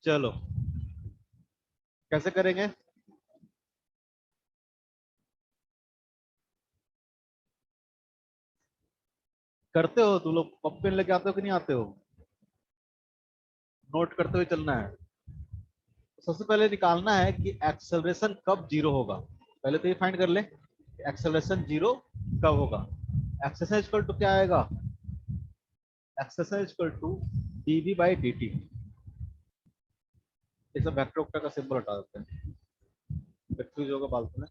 चलो कैसे करेंगे? करते हो तुम लोग? कॉपी पेन लेके आते हो कि नहीं आते हो? नोट करते हुए चलना है। सबसे पहले निकालना है कि एक्सेलरेशन कब जीरो होगा। पहले तो ये फाइंड कर ले एक्सेलरेशन जीरो कब होगा। एक्सेलरेशन इक्वल टू क्या आएगा? Acceleration equal to d v by D T. ये सब वेक्टर वेक्टर का सिंबल हटा देते हैं, कंफ्यूज होगा फालतू में।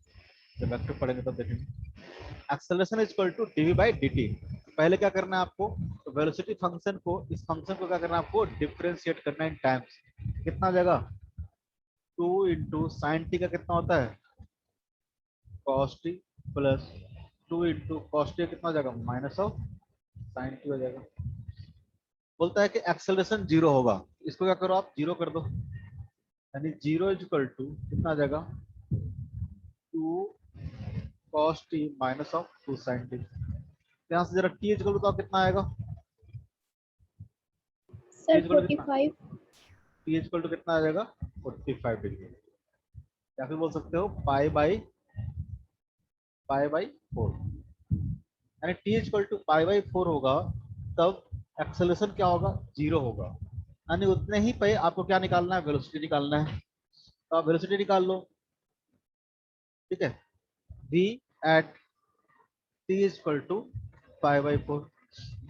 जब वेक्टर पढ़ेंगे तब देखेंगे। Acceleration equal to d v by D t. पहले क्या करना है आपको? तो वेलोसिटी फंक्शन को, इस फंक्शन को क्या करना है आपको? डिफरेंशिएट करना है इन टाइम्स। कितना आ जाएगा? 2 × sin t का कितना होता है? cos t plus 2 × cos t कितना हो जाएगा? -sin t हो जाएगा। बोलता है कि एक्सेलरेशन जीरो होगा। इसको क्या करो आप? जीरो कर दो। यानी जीरो इज इक्वल टू कितना आ जाएगा? 2 cos t -2 sin t। यहाँ से जरा t इज इक्वल टू तो कितना आएगा? t sir is equal to कितना? 45। t इज इक्वल टू कितना आ जाएगा? 45 डिग्री। या फिर बोल सकते हो पाई बाई 4। यानी t equal to pi by 4 होगा, तब एक्सेलरेशन क्या होगा? जीरो होगा। यानी उतने ही पे आपको क्या निकालना है? वेलोसिटी निकालना है। तो आप वेलोसिटी निकाल लो। ठीक है, v at t equal to pi by 4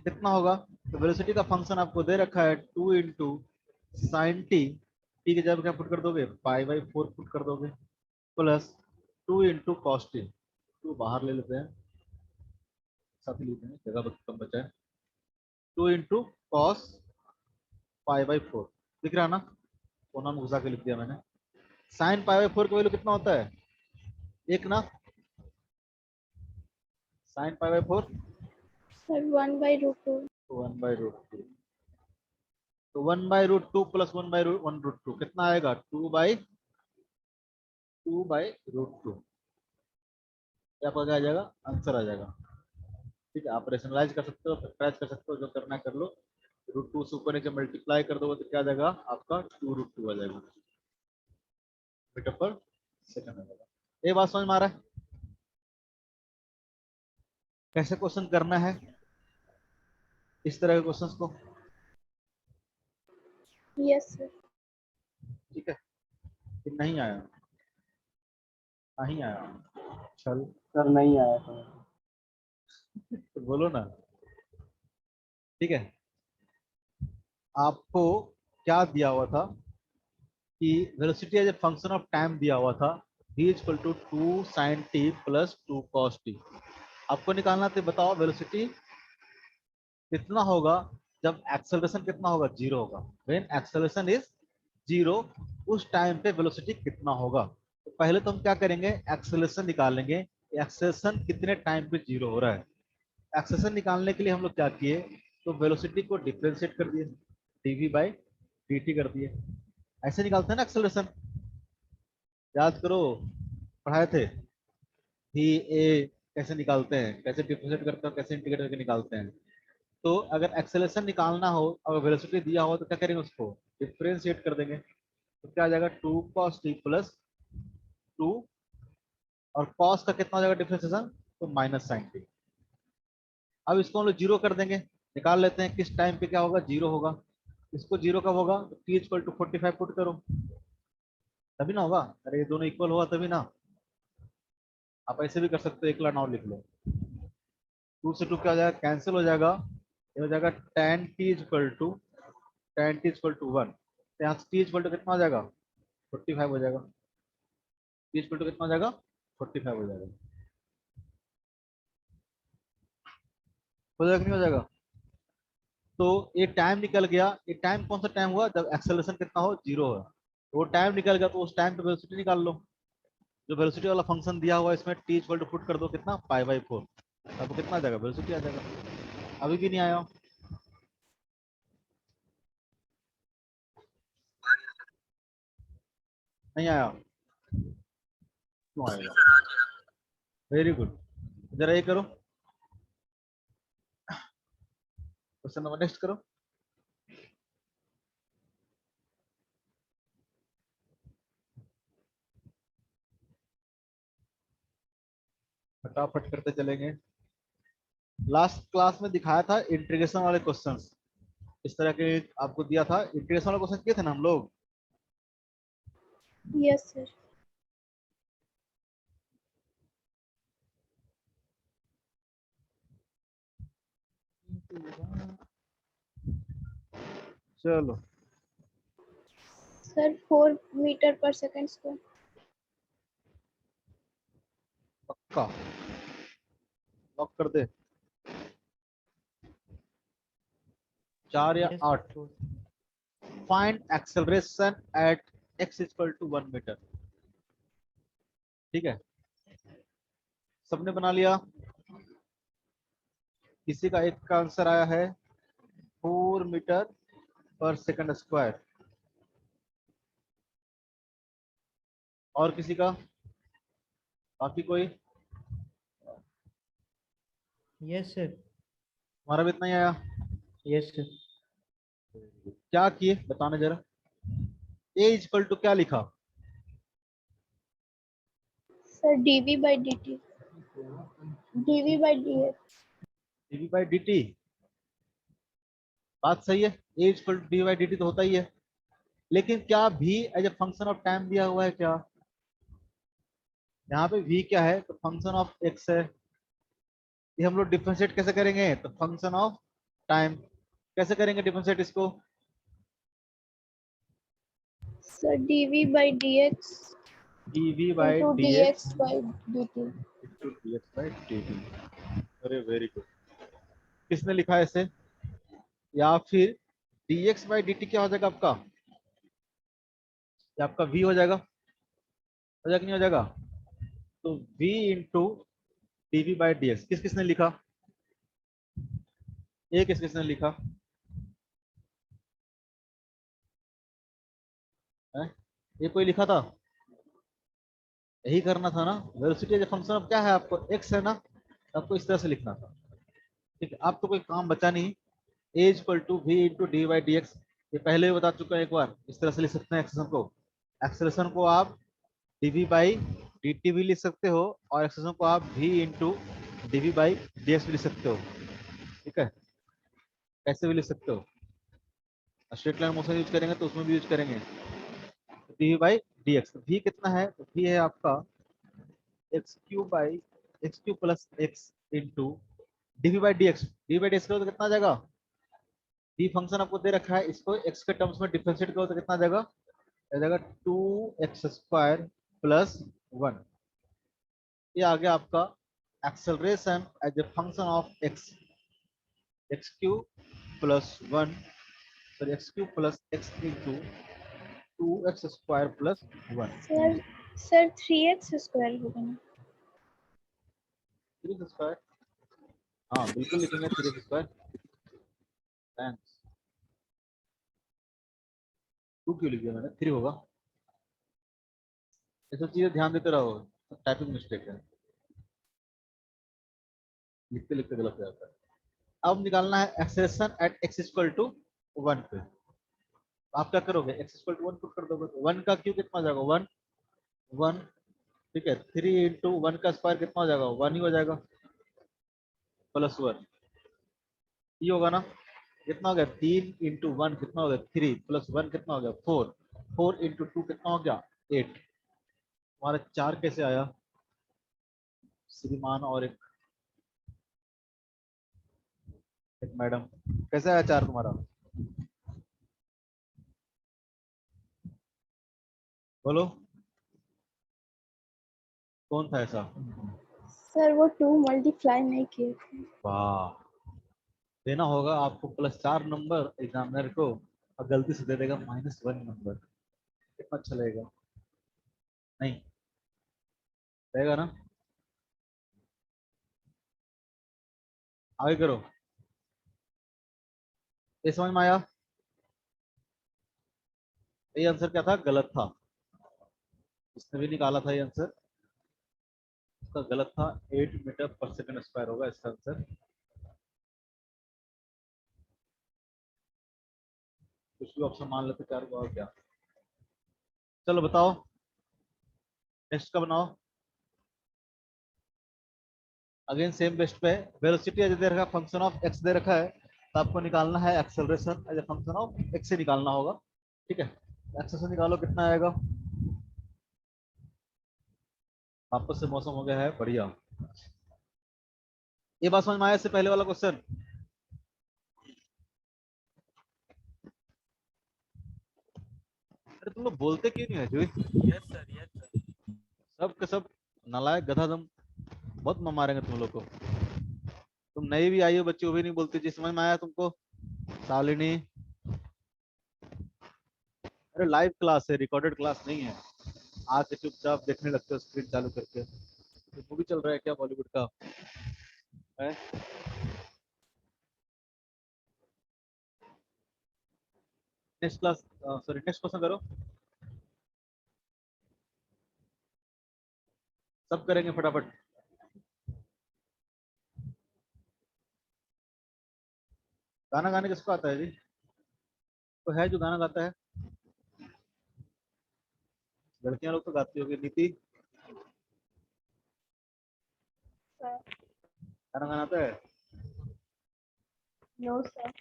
कितना होगा? तो वेलोसिटी का फंक्शन आपको दे रखा है 2 × sin t। टी की जगह क्या पुट कर दोगे? पाई बाई 4 पुट कर दोगे, प्लस 2 × cos t। टू बाहर ले लेते हैं, साथ ही लेते हैं, जगह कम बचा है। 2 × cos पाई बाई 4 दिख रहा है ना? कोना में घुसा के लिख दिया मैंने। साइन पाई बाई 4 का वैल्यू कितना होता है? एक ना? Sine pi by 4 sir 1/√2। 1/√2। तो 1/√2 प्लस 1/√2 कितना आएगा? 2/√2। आपका क्या आ जाएगा? आंसर आ जाएगा। ठीक है, आप रेशनलाइज कर सकते हो, फैक्टराइज कर सकते हो, जो करना है कर लो। √2 से ऊपर नीचे मल्टीप्लाई कर दोगे तो क्या आ जाएगा आपका? 2√2 आ जाएगा। मीटर पर सेकंड आ जाएगा। ये बात समझ में आ रहा है कैसे क्वेश्चन करना है इस तरह के क्वेश्चंस को? Yes sir. ठीक है, कि नहीं आया? नहीं आया चल, सर नहीं आया था। तो बोलो ना। ठीक है, आपको क्या दिया हुआ था कि velocity as a function of time दिया हुआ था, v equal to 2 sin t plus 2 cos t। आपको निकालना था, बताओ वेलोसिटी कितना होगा जब एक्सेलरेशन कितना होगा? जीरो होगा। व्हेन एक्सेलरेशन इज जीरो, उस टाइम पे वेलोसिटी कितना होगा? तो पहले तो हम क्या करेंगे? एक्सेलरेशन निकालेंगे। एक्सेलरेशन कितने टाइम पे जीरो हो रहा है? एक्सेलरेशन निकालने के लिए हम लोग क्या किए? तो वेलोसिटी को डिफरेंशिएट कर दिए, डीवी बाई डी कर दिए। ऐसे निकालते हैं ना एक्सेलरेशन। याद करो, पढ़ाए थे ही ए कैसे निकालते हैं, कैसे डिफरेंशिएट करते हैं, कैसे इंटीग्रेट करके निकालते हैं। तो अगर एक्सेलरेशन निकालना हो, अगर वेलोसिटी दिया हो, तो क्या करेंगे? उसको डिफरेंशिएट कर देंगे। तो क्या आ जाएगा? 2 cos t प्लस 2, और cos का कितना हो जाएगा डिफरेंशिएशन? तो -sin t। अब इसको हम लोग जीरो कर देंगे। निकाल लेते हैं किस टाइम पे क्या होगा? जीरो होगा। इसको जीरो कब होगा? तो t इक्वल टू 45 पुट करो, तभी ना होगा। अरे ये दोनों इक्वल हुआ तभी ना। आप ऐसे भी कर सकते हो, एक लाइन और लिख लो। 2 से 2 क्या हो जाएगा? कैंसिल हो जाएगा। ये हो जाएगा tan t इक्वल टू 1। यहाँ से t इक्वल टू कितना हो जाएगा? 45 हो जाएगा। t इक्वल टू कितना हो जाएगा? 45 हो जाएगा। हो जाएगा कि नहीं हो जाएगा? तो ये टाइम निकल गया। ये टाइम कौन सा टाइम हुआ? जब एक्सेलरेशन कितना हो? जीरो है। तो वो टाइम निकल गया, तो उस टाइम पे वेलोसिटी निकाल लो। जो वेलोसिटी वाला फंक्शन दिया हुआ है इसमें, टी इक्वल टू पुट कर दो कितना? पाई बाई 4। अब कितना आ जाएगा? वेलोसिटी आ जाएगा। अभी भी नहीं आया? नहीं आया? क्यों आएगा? Very good. जरा ये करो, क्वेश्चन नंबर नेक्स्ट करो। फटाफट करते चलेंगे। लास्ट क्लास में दिखाया था इंटीग्रेशन वाले क्वेश्चंस, इस तरह के आपको दिया था। इंटीग्रेशन वाले क्वेश्चन किए थे ना हम लोग। Yes, sir. चलो Sir, 4 meter per second square. पक्का लॉक कर दे। 4 या 8। Find acceleration at x equal to 1 metre. ठीक है, सबने बना लिया। किसी का एक का आंसर आया है 4 मीटर पर सेकंड स्क्वायर। और किसी का, बाकी कोई? Yes sir. हमारा भी इतना ही आया। Yes sir. क्या किए बताना जरा। ए इक्वल टू क्या लिखा? Sir, dv by dt. dv by dx. DV by D T. बात सही है, A equal to D by D T तो होता ही है, लेकिन क्या भी as a function of time दिया हुआ है क्या? यहाँ पे v क्या है तो फंक्शन ऑफ x है। ये हम लोग डिफरेंशिएट कैसे करेंगे? तो फंक्शन ऑफ टाइम। कैसे करेंगे डिफरेंशिएट इसको? Sir, dv by dx dv by into D x dx by dt. Into d x by D T. अरे वेरी गुड। किसने लिखा है इसे? या फिर dx बाई डी टी क्या हो जाएगा आपका? या आपका v हो जाएगा? हो जाएगा कि नहीं हो जाएगा? तो v into dv by D x. किस किसने लिखा? ये किस किसने लिखा है? ये कोई लिखा था? यही करना था ना। वेलोसिटी जो फंक्शन ऑफ क्या है आपको? x है ना, आपको इस तरह से लिखना था। ठीक है, आप तो कोई काम बचा नहीं। A equal to V into D by D X, ये पहले भी बता चुका है एक बार। इस तरह से लिख सकते हैं एक्सेशन को। एक्सेलेशन को आप dv बाई डी टी भी लिख सकते हो, और एक्सेशन को आप v into dv by D x भी लिख सकते हो। ठीक है, ऐसे भी लिख सकते हो। स्ट्रेट लाइन मोशन यूज करेंगे तो उसमें भी यूज करेंगे। dv by D x, v कितना है? तो v है आपका x Q by x cube plus x into dv by D x. dv by D x करो तो कितना आ जाएगा? v फंक्शन आपको दे रखा है, इसको x के टर्म्स में डिफरेंशिएट करो तो कितना आ जाएगा? आ जाएगा 2x² प्लस 1। ये आ गया आपका acceleration as a function of x। X cube plus 1, sorry x cube plus x into 2x² plus 1। Sir, 3x square होगा ना? 3x², हाँ बिल्कुल लिखेंगे 3x²। थैंक्स। 2 क्यों लिख दिया मैंने? 3 होगा। ये सब चीजें ध्यान देते रहो, टाइपिंग मिस्टेक है, लिखते लिखते गलत हो जाता है। अब निकालना है acceleration at x equal to 1 पे। आप क्या करोगे? x इक्वल टू 1 पुट कर दोगे तो 1 का क्यू कितना हो जाएगा? 1 1। ठीक है, 3 इंटू 1 का स्क्वायर कितना हो जाएगा? 1 ही हो जाएगा, प्लस 1। ये होगा ना। कितना हो गया? 3 इंटू 1 कितना हो गया? 3 प्लस 1 कितना हो गया? 4। 4 इंटू 2 कितना हो गया? 8। हमारा 4 कैसे आया श्रीमान? और एक मैडम, कैसे आया 4 तुम्हारा? बोलो, कौन था ऐसा? Sir, वो 2 multiply नहीं किए थे. वाह, देना होगा आपको +4 नंबर एग्जामिनर को, और गलती से दे देगा -1 नंबर। कितना अच्छा लगेगा? नहीं रहेगा ना? आगे करो। ये समझ में आया? ये आंसर क्या था? गलत था। इसने भी निकाला था ये आंसर, इसका गलत था। 8 मीटर पर सेकंड स्क्वायर होगा इसका आंसर। कुछ भी ऑप्शन मान लेते 4 को, और क्या। चलो बताओ, नेक्स्ट का बनाओ। अगेन सेम बेस्ट पे वेलोसिटी एज दे रखा फंक्शन ऑफ एक्स दे रखा है, तो आपको निकालना है acceleration as a function of x से निकालना होगा। ठीक है, एक्सेलरेशन निकालो कितना आएगा। वापस से मौसम हो गया है बढ़िया। ये बात समझ में आया इससे पहले वाला क्वेश्चन? अरे तुम लोग बोलते क्यों नहीं है जो? Yes sir, yes sir. सब के सब नालायक गधा, तुम बहुत मारेंगे तुम लोग को। तुम नई भी आई हो बच्ची, वो भी नहीं बोलती। जी समझ में आया तुमको शालिनी? अरे लाइव क्लास है, रिकॉर्डेड क्लास नहीं है। आके चुपचाप देखने लगते हो स्क्रीन चालू करके। तो मूवी चल रहा है क्या बॉलीवुड का है? Next class, sorry next question करो। सब करेंगे फटाफट। गाना गाने किसको आता है जी? तो है जो गाना गाता है? लड़कियां लोग तो गाती होगी। नीति, सर। गाना गाना आता है? No sir.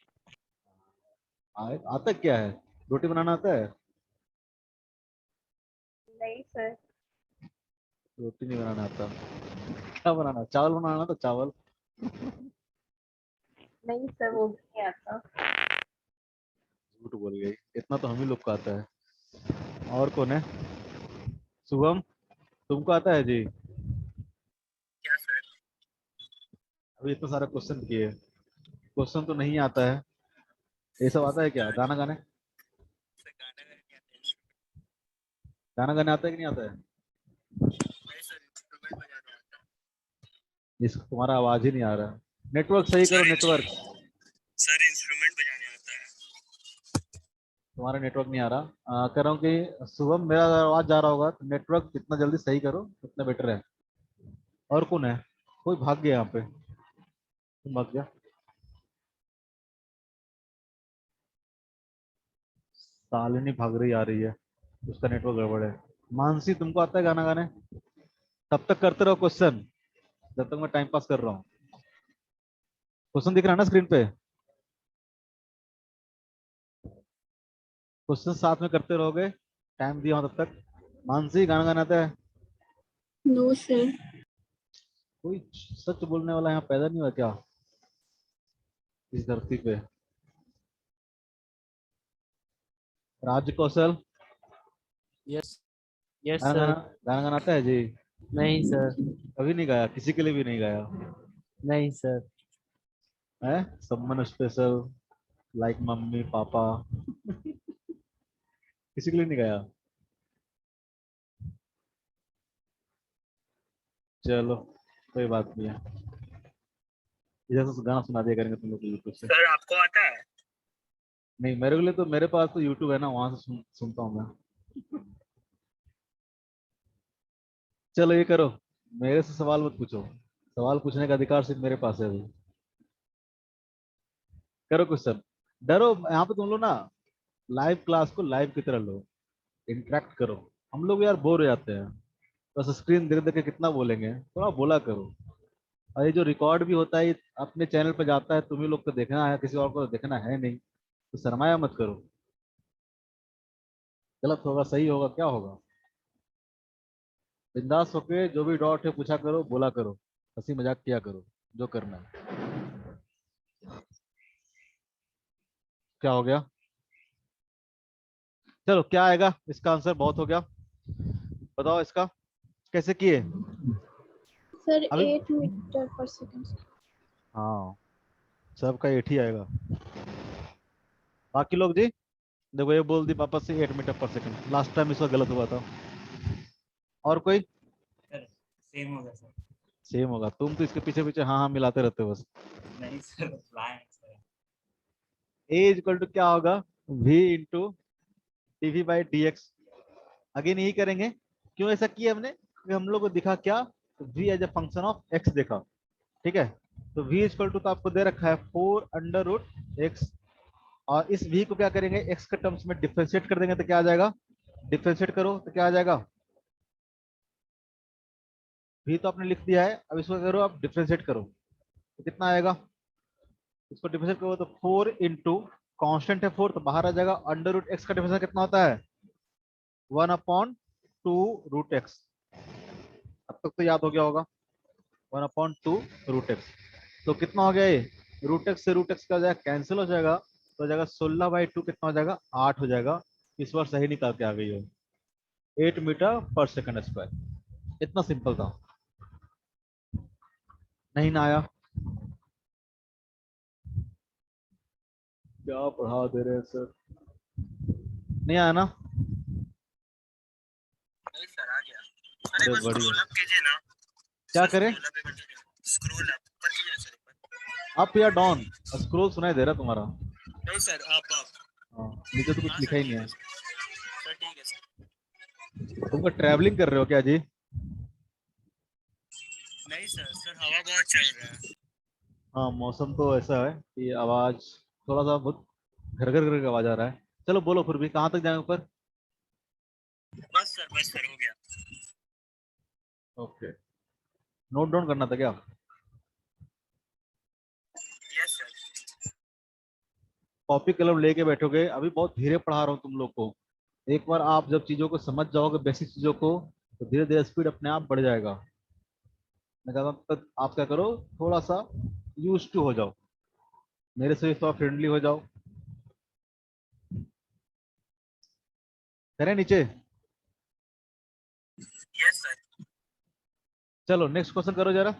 आता क्या है? रोटी बनाना आता है? नहीं सर। रोटी नहीं बनाना आता। क्या बनाना? चावल बनाना तो चावल। नहीं सर, वो भी नहीं आता। झूठ बोल गई, इतना तो हम ही लोग को आता है। और कौन है? शुभम, तुमको आता है जी? क्या सर? अभी इतना सारा क्वेश्चन किए, क्वेश्चन तो नहीं आता है। ये सब आता है क्या? गाना गाने, सर गाना गाने नहीं आता है। गाना गाने आता है कि नहीं आता है? नहीं सर, इंस्ट्रूमेंट बजाने आता है। इसको तुम्हारा आवाज ही नहीं आ रहा। नेटवर्क सही करो, नेटवर्क। सर इंस्ट्रूमेंट बजाने आता है। तुम्हारा नेटवर्क नहीं आ रहा। कह रहा हूँ कि शुभम मेरा अगर आवाज जा रहा होगा तो नेटवर्क जितना जल्दी सही करो उतना बेटर है। और कौन है? कोई भाग गया यहाँ पे, तुम भाग गया। शालिनी भाग रही आ रही है, उसका नेटवर्क गड़बड़ है। मानसी तुमको आता है गाना गाने? तब तक करते रहो क्वेश्चन जब तक मैं टाइम पास कर रहा हूँ। क्वेश्चन दिख रहा है ना स्क्रीन पे? क्वेश्चन साथ में करते रहोगे, टाइम दिया हूं तब तक। मानसी गाना गाना आता है? No sir. कोई सच बोलने वाला यहाँ पैदा नहीं हुआ क्या इस धरती पे? राज कौशल, यस, यस गाना गाना, सर। गाना गाना आता है जी? नहीं सर। कभी नहीं गाया, किसी के लिए भी नहीं गाया नहीं सर। है? Someone special, like mummy papa, किसी के लिए नहीं गाया? चलो कोई बात नहीं है, इधर से गाना सुना दिया करेंगे तुम लोग यूट्यूब से। सर आपको आता है? नहीं मेरे को लिए तो, मेरे पास तो यूट्यूब है ना, वहां से सुनता हूँ मैं। चलो ये करो, मेरे से सवाल मत पूछो, सवाल पूछने का अधिकार सिर्फ मेरे पास है अभी। करो क्वेश्चन। डरो यहाँ पे तुम लोग ना, लाइव क्लास को लाइव की तरह लो, इंटरेक्ट करो। हम लोग यार बोर हो जाते हैं, बस स्क्रीन देख देख के कितना बोलेंगे, थोड़ा बोला करो। और ये जो रिकॉर्ड भी होता है ये अपने चैनल पे जाता है, तुम्ही लोग को देखना है, किसी और को तो देखना है नहीं, तो शर्माया मत करो। गलत होगा सही होगा क्या होगा, बिंदास होके जो भी डाउट है पूछा करो, बोला करो, हंसी मजाक किया करो, जो करना है। क्या हो गया? चलो क्या आएगा इसका आंसर? बहुत हो गया, बताओ इसका कैसे किए सर अभी? 8 मीटर पर सेकेंड। हाँ, सबका 8 ही आएगा। बाकी लोग जी, देखो ये बोल दी पापा से 8 metre per second, last time इसका गलत हुआ था। और कोई? सर सेम होगा सर। सेम होगा? तुम तो इसके पीछे पीछे हाँ हाँ मिलाते रहते हो बस। नहीं sir, line sir. A equal to क्या होगा? v into d v by D x. Again यही करेंगे। क्यों ऐसा किया हमने? क्योंकि हम लोग को दिखा क्या, v as a function of x देखा। ठीक है, तो v इक्वल टू तो आपको दे रखा है 4√x, और इस v को क्या करेंगे, x के टर्म्स में डिफरेंशिएट कर देंगे तो क्या आ जाएगा? डिफरेंशिएट करो तो क्या आ जाएगा? भी तो आपने लिख दिया है, अब इसको करो आप डिफरेंशिएट करो तो कितना आएगा, इसको डिफरेंशिएट करो तो 4 इंटू कॉन्स्टेंट है 4 तो बाहर आ जाएगा, अंडर रूट एक्स का डिफरेंशिएट कितना होता है 1/2 रूट एक्स। अब तक तो याद हो गया होगा 1/2 रूट एक्स। तो कितना हो गया ये, रूट एक्स से रूट एक्स का हो जाएगा कैंसिल हो जाएगा, तो हो जाएगा 16/2 कितना हो जाएगा 8 हो जाएगा। इस बार सही निकाल के आ गई हो 8 मीटर पर सेकंड स्क्वायर। इतना सिंपल था, नहीं ना आया, क्या पढ़ा दे रहे हैं सर, नहीं आया ना। नहीं सर आ गया। सर अरे एक बार बढ़िया, स्क्रॉल अप कीजिए ना। क्या सर करें, स्क्रॉल अप एक बार कीजिए, स्क्रॉल अप ऊपर कीजिए सर एक बार। अप या डाउन, स्क्रॉल सुनाई दे रहा तुम्हारा। नहीं सर अप अप। हाँ, नीचे तो कुछ हाँ लिखा सर ही नहीं ठीक है। है सर ठीक है सर। तुमको ट्रैवलिंग कर रहे हो क्या जी। नहीं सर सर हवा बहुत चल रहा है। हाँ मौसम तो ऐसा है कि आवाज थोड़ा सा बहुत घर घर घर आवाज आ रहा है। चलो बोलो फिर भी कहाँ तक जाए ऊपर। बस सर हो गया। ओके, नोट डाउन करना था क्या। Yes sir. कॉपी कलम लेके बैठोगे, अभी बहुत धीरे पढ़ा रहा हूँ तुम लोग को। एक बार आप जब चीजों को समझ जाओगे बेसिक चीजों को, तो धीरे धीरे स्पीड अपने आप बढ़ जाएगा। मैं कहता हूँ तब आप क्या करो, थोड़ा सा यूज टू हो जाओ, मेरे से थोड़ा फ्रेंडली हो जाओ। करें नीचे। Yes sir. चलो नेक्स्ट क्वेश्चन करो जरा।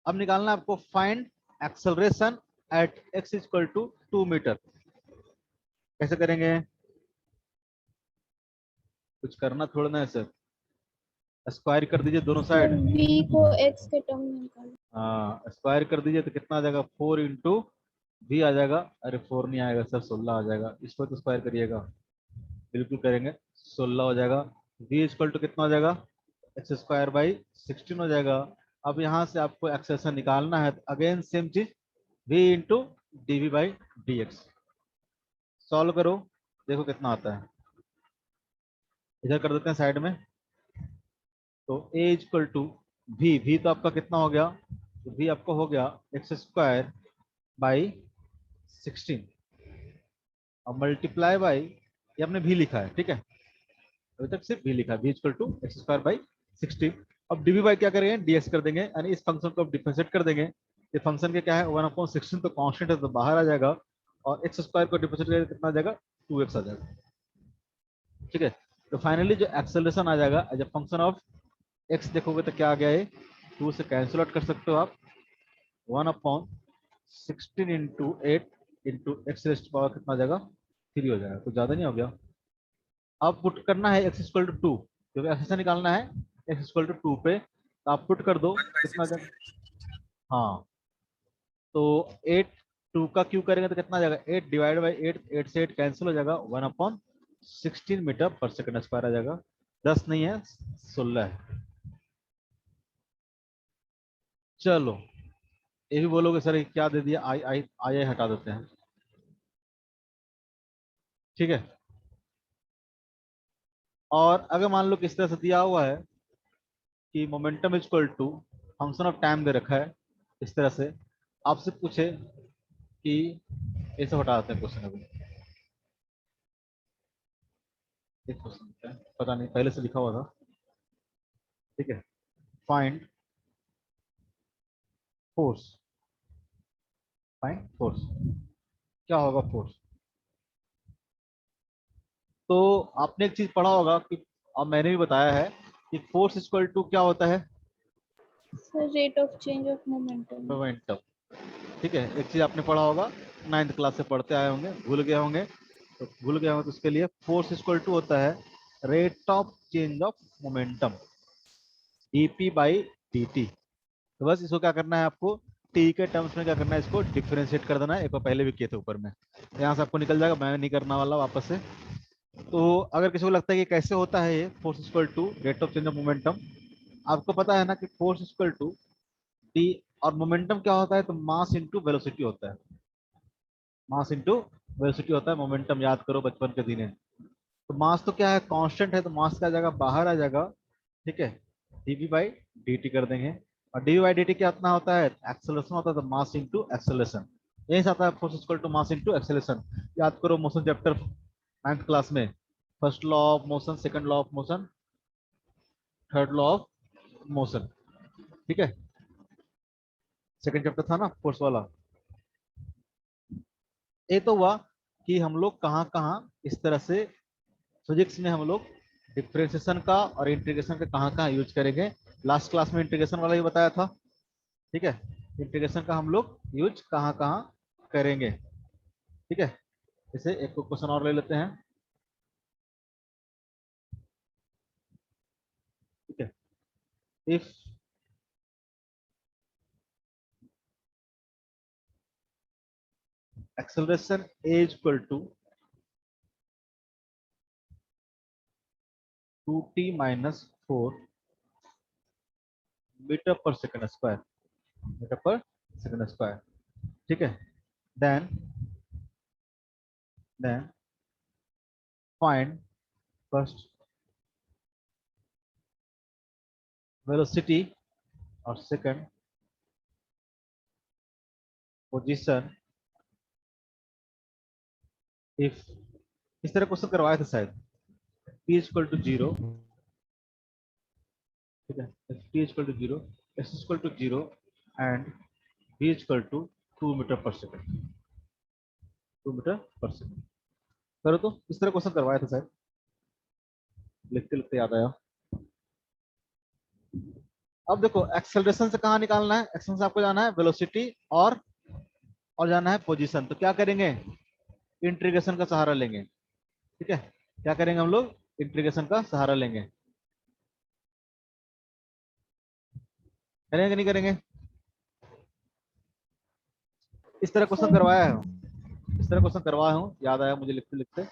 अब निकालना है आपको find acceleration at x equal to 2 metre. कैसे करेंगे, कुछ करना थोड़ा ना है सर, स्क्वायर कर दीजिए दोनों सर साइड। v को x के टर्म में निकालो। हाँ स्क्वायर कर दीजिए तो कितना आ जाएगा 4 इंटू भी आ जाएगा, अरे 4 नहीं आएगा सर 16 आ जाएगा, इसको तो स्क्वायर करिएगा, बिल्कुल करेंगे 16 हो जाएगा। v इक्वल टू कितना हो जाएगा x² बाई 16 हो जाएगा। अब यहाँ से आपको एक्सेशन निकालना है, अगेन सेम चीज v into d v by D x. Solve करो, देखो कितना आता है, इधर कर देते हैं साइड में। तो a इक्वल टू भी तो आपका कितना हो गया, तो v आपका हो गया x² बाई 16 और मल्टीप्लाई बाई, ये आपने भी लिखा है ठीक है, अभी तक सिर्फ भी लिखा है, v equal to x² by 16। अब डीवी बाई क्या करेंगे dx कर देंगे, यानी इस फंक्शन को अब डिफरेंशिएट कर देंगे। ये फंक्शन के क्या है 1/16 तो कांस्टेंट है तो बाहर आ जाएगा, और x² को डिफरेंशिएट करेंगे कितना आ जाएगा 2x आ जाएगा। ठीक है, तो फाइनली जो एक्सेलरेशन आ जाएगा as a function of x देखोगे तो क्या आ गया है, 2 से कैंसिल आउट कर सकते हो आप, 1/16 into 8 into x raised power कितना आ जाएगा 3 हो जाएगा, कुछ ज्यादा नहीं हो गया। अब पुट करना है x इक्वल टू 2, क्योंकि एक्सेशन निकालना है x इक्वल टू 2 पे, तो आप पुट कर दो वन बाई कितना आ सिक्सटीन। जाएगा। हाँ तो 8 2 का क्यू करेंगे तो कितना आ जाएगा 8 डिवाइड बाई 8, 8 से 8 कैंसिल हो जाएगा, 1/16 मीटर पर सेकंड स्क्वायर आ जाएगा। 10 नहीं है 16 है। चलो ये भी बोलोगे सर ये क्या दे दिया, आई आई आई आई हटा देते हैं, ठीक है। और अगर मान लो किस तरह से दिया हुआ है कि momentum equal to function of time दे रखा है इस तरह से, आपसे पूछे कि ऐसे हटा देते हैं क्वेश्चन, अभी एक क्वेश्चन है पता नहीं पहले से लिखा हुआ था, ठीक है। फाइंड फोर्स, फाइंड फोर्स, क्या होगा फोर्स। तो आपने एक चीज पढ़ा होगा कि, और मैंने भी बताया है कि फोर्स इक्वल टू क्या होता है sir rate of change of momentum. Momentum, ठीक है। एक चीज आपने पढ़ा होगा 9th क्लास से पढ़ते आए होंगे, भूल गए होंगे, तो भूल गए होंगे तो उसके लिए फोर्स इक्वल टू होता है rate of change of momentum dp by dt। तो बस इसको क्या करना है आपको, टी के टर्म्स में क्या करना है, इसको डिफरेंशिएट कर देना है, एक बार पहले भी किए थे ऊपर में, यहाँ से आपको निकल जाएगा, मैं नहीं करना वाला वापस से। तो अगर किसी को लगता है कि कैसे होता है ये force equal to rate of change of momentum, आपको पता है ना कि फोर्स इक्वल टू डी, और मोमेंटम क्या होता है तो मास इंटू वेलोसिटी होता है, मास इंटू वेलोसिटी होता है मोमेंटम, याद करो बचपन के दिन। तो मास तो क्या है कांस्टेंट है, तो मास का जाएगा बाहर आ जाएगा, ठीक है, dv बाई dt कर देंगे। और डी बाई डी टी क्या इतना होता है, एक्सेलरेशन होता है, तो मास इंटू एक्सेलरेशन, यही से आता है force equal to mass into acceleration. याद करो मोशन चैप्टर 9th क्लास में, first law of motion, second law of motion, third law of motion, ठीक है, सेकंड चैप्टर था ना फोर्स वाला। ये तो हुआ कि हम लोग कहाँ कहाँ इस तरह से फिजिक्स में हम लोग डिफरेंशिएशन का और इंटीग्रेशन का कहाँ कहाँ यूज करेंगे। लास्ट क्लास में इंटीग्रेशन वाला ही बताया था, ठीक है, इंटीग्रेशन का हम लोग यूज कहाँ कहाँ करेंगे, ठीक है। इसे एक क्वेश्चन और ले लेते हैं, ठीक है। If acceleration is equal to 2t minus 4 metre per second square, metre per second square, ठीक है। देन फाइंड फर्स्ट वेलोसिटी और सेकंड पोजीशन इफ, इस तरह क्वेश्चन करवाए थे शायद, t इक्वल टू 0, ठीक है, t equal to 0, s equal to 0 and v equal to 2 metre per second, 2 metre per second. करो तो, इस तरह क्वेश्चन करवाया था शायद, लिखते लिखते याद आया। अब देखो एक्सेलरेशन से कहाँ निकालना है, एक्सेलरेशन से आपको जाना है वेलोसिटी और जाना है पोजीशन। तो क्या करेंगे, इंटीग्रेशन का सहारा लेंगे, ठीक है। क्या करेंगे हम लोग, इंटीग्रेशन का सहारा लेंगे, करेंगे कि नहीं करेंगे। इस तरह क्वेश्चन करवाया है, इस तरह क्वेश्चन करवाया हूँ, याद आया मुझे लिखते लिखते,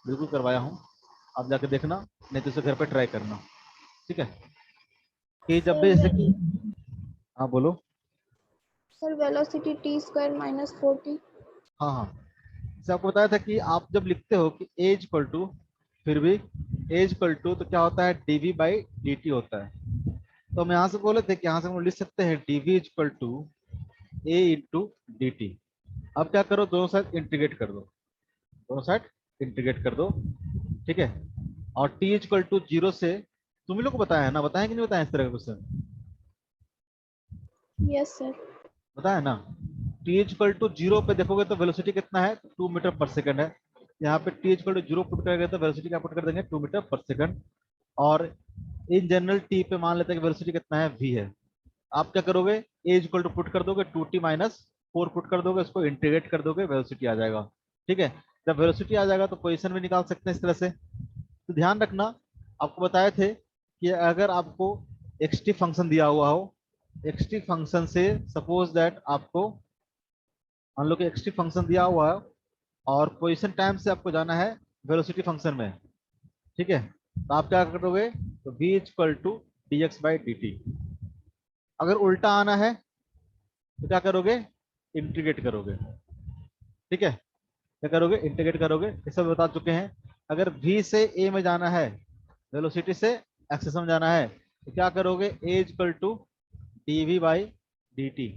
बिल्कुल करवाया हूँ। आप जाके देखना, नहीं तो इसे घर पे ट्राई करना, ठीक है। कि जब भी जैसे कि, हाँ बोलो। Sir velocity T square minus 4t। हाँ हाँ, जैसे आपको बताया था कि आप जब लिखते हो कि एज इक्वल टू, फिर भी एज इक्वल टू तो क्या होता है, डीवी बाई डी टी होता है। तो हम यहाँ से बोले थे कि यहाँ से हम लिख सकते हैं d v equal to a into d t. अब क्या करो, दोनों साइड इंटीग्रेट कर दो, दोनों साइड इंटीग्रेट कर दो, ठीक है। और टी इक्वल टू 0 से, तुम ही लोग को बताया है ना, बताया कि नहीं बताया इस तरह का क्वेश्चन, यस सर। बताया ना। टी इक्वल टू 0 पे देखोगे तो वेलोसिटी कितना है, 2 मीटर पर सेकंड है। यहाँ पे टी इक्वल टू 0 पुट करेंगे तो वेलोसिटी क्या पुट कर देंगे, 2 मीटर पर सेकंड। और इन जनरल टी पे मान लेते हैं कि वेलोसिटी कितना है, v है। आप क्या करोगे, ए इक्वल टू पुट कर दोगे, 2t माइनस 4 पुट कर दोगे, उसको इंटीग्रेट कर दोगे, वेलोसिटी आ जाएगा, ठीक है। जब वेलोसिटी आ जाएगा तो पोजीशन भी निकाल सकते हैं इस तरह से। तो ध्यान रखना, आपको बताए थे कि अगर आपको एक्सटी फंक्शन दिया हुआ हो, एक्सटी फंक्शन से सपोज दैट आपको मान लो कि एक्सटी फंक्शन दिया हुआ है और पोजीशन टाइम से आपको जाना है वेलोसिटी फंक्शन में, ठीक है। तो आप क्या करोगे, तो v equal to d x by D t. अगर उल्टा आना है तो क्या करोगे, इंटीग्रेट करोगे, ठीक है। क्या करोगे, इंटीग्रेट करोगे, ये सब बता चुके हैं। अगर v से a में जाना है, वेलोसिटी से एक्सेस में जाना है, तो क्या करोगे, a equal to d v by D t.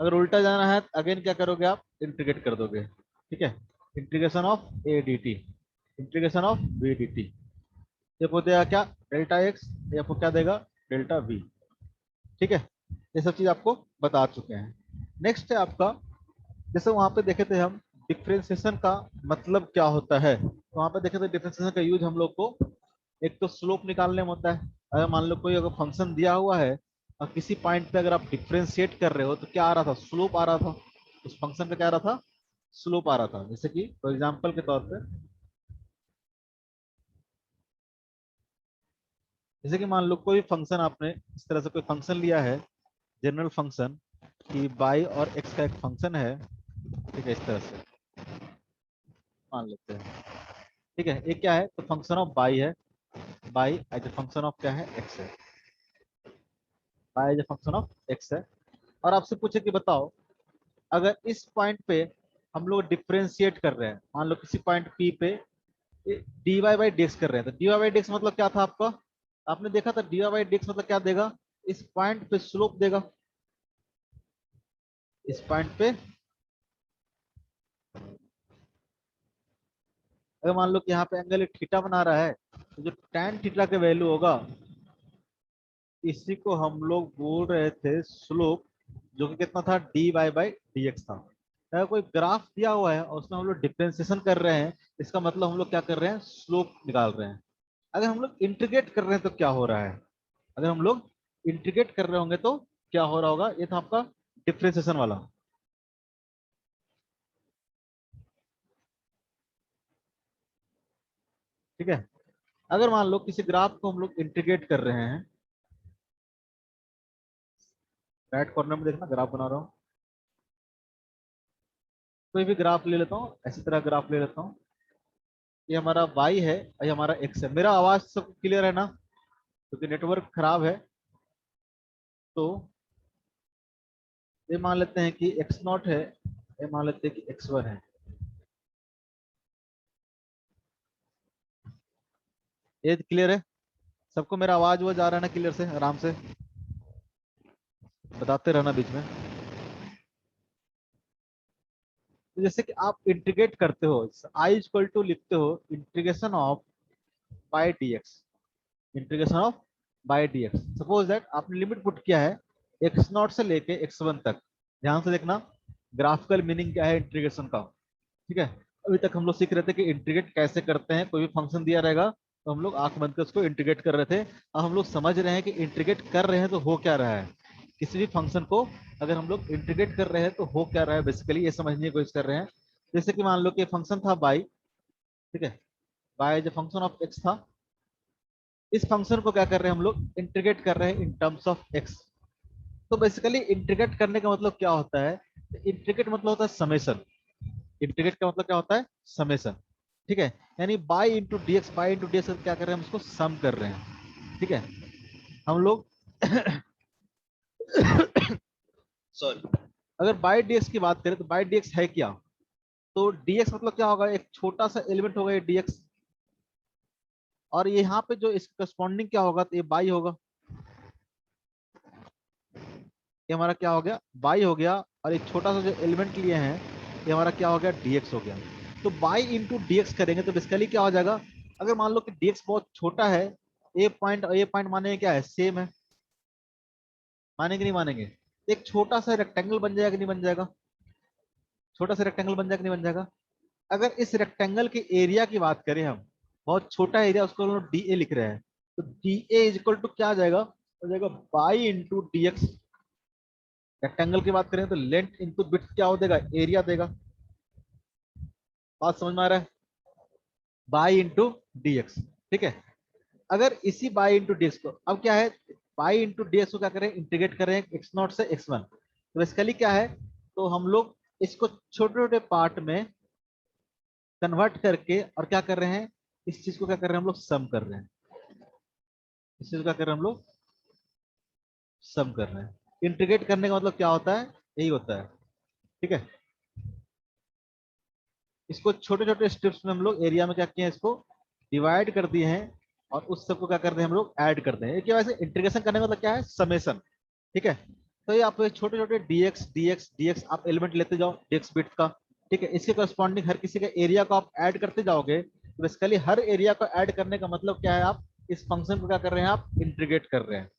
अगर उल्टा जाना है अगेन क्या करोगे, आप इंटीग्रेट कर दोगे, ठीक है। Integration of A D t, integration of we D T, ये आपको देगा क्या, डेल्टा एक्स, ये आपको क्या देगा, डेल्टा वी, ठीक है। ये सब चीज आपको बता चुके हैं। नेक्स्ट है आपका, जैसे वहां पे देखे थे हम डिफरेंशिएशन का मतलब क्या होता है, तो वहां पे देखे थे डिफरेंशिएशन का यूज हम लोग को एक तो स्लोप निकालने में होता है। अगर मान लो कोई अगर फंक्शन दिया हुआ है और किसी पॉइंट पे अगर आप डिफरेंशिएट कर रहे हो तो क्या आ रहा था, स्लोप आ रहा था, उस फंक्शन पे क्या आ रहा था, स्लोप आ रहा था। जैसे कि फॉर एग्जांपल के तौर पे, जैसे कि मान लो कोई फंक्शन आपने इस तरह से कोई फंक्शन लिया है, जनरल फंक्शन कि y और x का एक फंक्शन है, ठीक है, इस तरह से मान लेते हैं, ठीक है। एक क्या है, तो फंक्शन ऑफ y है, y as a function of क्या है, x है, y as a function of x है। और आपसे पूछे कि बताओ अगर इस पॉइंट पे हम लोग डिफरेंशिएट कर रहे हैं, मान लो किसी पॉइंट P पे dy बाई dx कर रहे हैं, तो dy बाई dx मतलब क्या था आपका, आपने देखा था dy बाई dx मतलब क्या देगा, इस पॉइंट पे स्लोप देगा, इस पॉइंट पे अगर मान लो कि यहाँ पे एंगल एक थीटा बना रहा है, तो जो tan थीटा का वैल्यू होगा, इसी को हम लोग बोल रहे थे स्लोप, जो कि कितना था, dy बाई dx था। अगर कोई ग्राफ दिया हुआ है और उसमें हम लोग डिफरेंशिएशन कर रहे हैं, इसका मतलब हम लोग क्या कर रहे हैं, स्लोप निकाल रहे हैं। अगर हम लोग इंटीग्रेट कर रहे हैं तो क्या हो रहा है, अगर हम लोग इंटीग्रेट कर रहे होंगे तो क्या हो रहा होगा, ये था आपका डिफरेंशिएशन वाला। ठीक है, अगर मान लो किसी ग्राफ को हम लोग इंटीग्रेट कर रहे हैं, राइट कॉर्नर में देखना ग्राफ बना रहा हूँ, कोई भी ग्राफ ले लेता हूँ, ऐसी तरह ग्राफ ले लेता हूँ। ये हमारा y है और ये हमारा x है। मेरा आवाज सब क्लियर है ना, क्योंकि नेटवर्क खराब है। तो ये मान लेते हैं कि x0 है, ये मान लेते हैं कि x1 है। ये क्लियर है सबको, मेरा आवाज वो जा रहा है ना क्लियर से, आराम से बताते रहना बीच में। तो जैसे कि आप इंटीग्रेट करते हो, i इक्वल टू लिखते हो integration of y dx, integration of y dx। Suppose that आपने लिमिट पुट किया है x0 से लेके x1 तक। ध्यान से देखना ग्राफिकल मीनिंग क्या है इंटीग्रेशन का। ठीक है, अभी तक हम लोग सीख रहे थे कि इंटीग्रेट कैसे करते हैं, कोई भी फंक्शन दिया रहेगा तो हम लोग आंख बंद कर उसको इंटीग्रेट कर रहे थे। अब हम लोग समझ रहे हैं कि इंटीग्रेट कर रहे हैं तो हो क्या रहा है, किसी भी फंक्शन को अगर हम लोग इंटीग्रेट कर रहे हैं तो हो क्या रहा है, बेसिकली ये समझने की कोशिश कर रहे हैं। जैसे कि मान लो कि फंक्शन था बाई, ठीक है, बाय जो फंक्शन ऑफ एक्स था, इस फंक्शन को क्या कर रहे हैं हम लोग, इंटीग्रेट कर रहे हैं इन टर्म्स ऑफ एक्स। तो बेसिकली इंटीग्रेट करने का मतलब क्या होता है, इंटीग्रेट मतलब होता है समेशन। इंटीग्रेट का मतलब क्या होता है, समेशन। ठीक है, यानी by into d x, by into d x क्या कर रहे हैं, हम उसको सम कर रहे हैं। ठीक है, हम लोग सॉरी, अगर बाई डी एक्स की बात करें तो बाई डी एक्स है क्या, तो डी एक्स मतलब क्या होगा, एक छोटा सा एलिमेंट होगा ये डी एक्स, और यहाँ पे जो इस करस्पॉन्डिंग क्या होगा, तो ये बाई होगा। ये हमारा क्या हो गया, बाई हो गया, और एक छोटा सा जो एलिमेंट लिए हैं ये हमारा क्या हो गया, dx हो गया। तो बाई इंटू dx करेंगे तो बेसिकली क्या हो जाएगा, अगर मान लो कि dx बहुत छोटा है, ए पॉइंट और ए पॉइंट मानेंगे क्या है, सेम है, मानेंगे नहीं मानेंगे, एक छोटा सा रेक्टेंगल बन जाएगा नहीं बन जाएगा, छोटा सा रेक्टेंगल बन जाएगा नहीं बन जाएगा। अगर इस रेक्टेंगल के एरिया की बात करें हम, बहुत छोटा एरिया, उसको हम लोग डी ए लिख रहे हैं, तो d a is equal to क्या आ जाएगा, हो जाएगा y into d x. Rectangle की बात करें तो लेंथ इंटू विड्थ क्या हो देगा, एरिया देगा। बात समझ में आ रहा है, बाई इंटू डी एक्स। ठीक है, अगर इसी बाई इंटू डी एक्स को, अब क्या है, बाई इंटू डी एक्स को क्या करें, इंटीग्रेट करें एक्स नॉट से एक्स वन। तो बेसिकली क्या है, तो हम लोग इसको छोटे छोटे पार्ट में कन्वर्ट करके और क्या कर रहे हैं, इस चीज को क्या कर रहे हैं हम लोग, सम कर रहे हैं। इस चीज को क्या कर रहे हैं हम लोग, सम कर रहे हैं। इंटीग्रेट करने का मतलब क्या होता है, यही होता है। ठीक है, इसको छोटे छोटे स्टेप्स में हम लोग एरिया में क्या किए हैं, इसको डिवाइड कर दिए हैं, और उस सबको क्या करते हैं हम लोग, ऐड करते हैं। क्या वैसे इंटीग्रेशन करने का मतलब क्या है, समेशन। ठीक है, तो ये आप छोटे छोटे dx dx dx आप एलिमेंट लेते जाओ dx बिट का। ठीक है, इसके करस्पॉन्डिंग हर किसी का एरिया को आप ऐड करते जाओगे, तो बेसिकली हर एरिया को ऐड करने का मतलब क्या है, आप इस फंक्शन को क्या कर रहे हैं, आप इंटीग्रेट कर रहे हैं।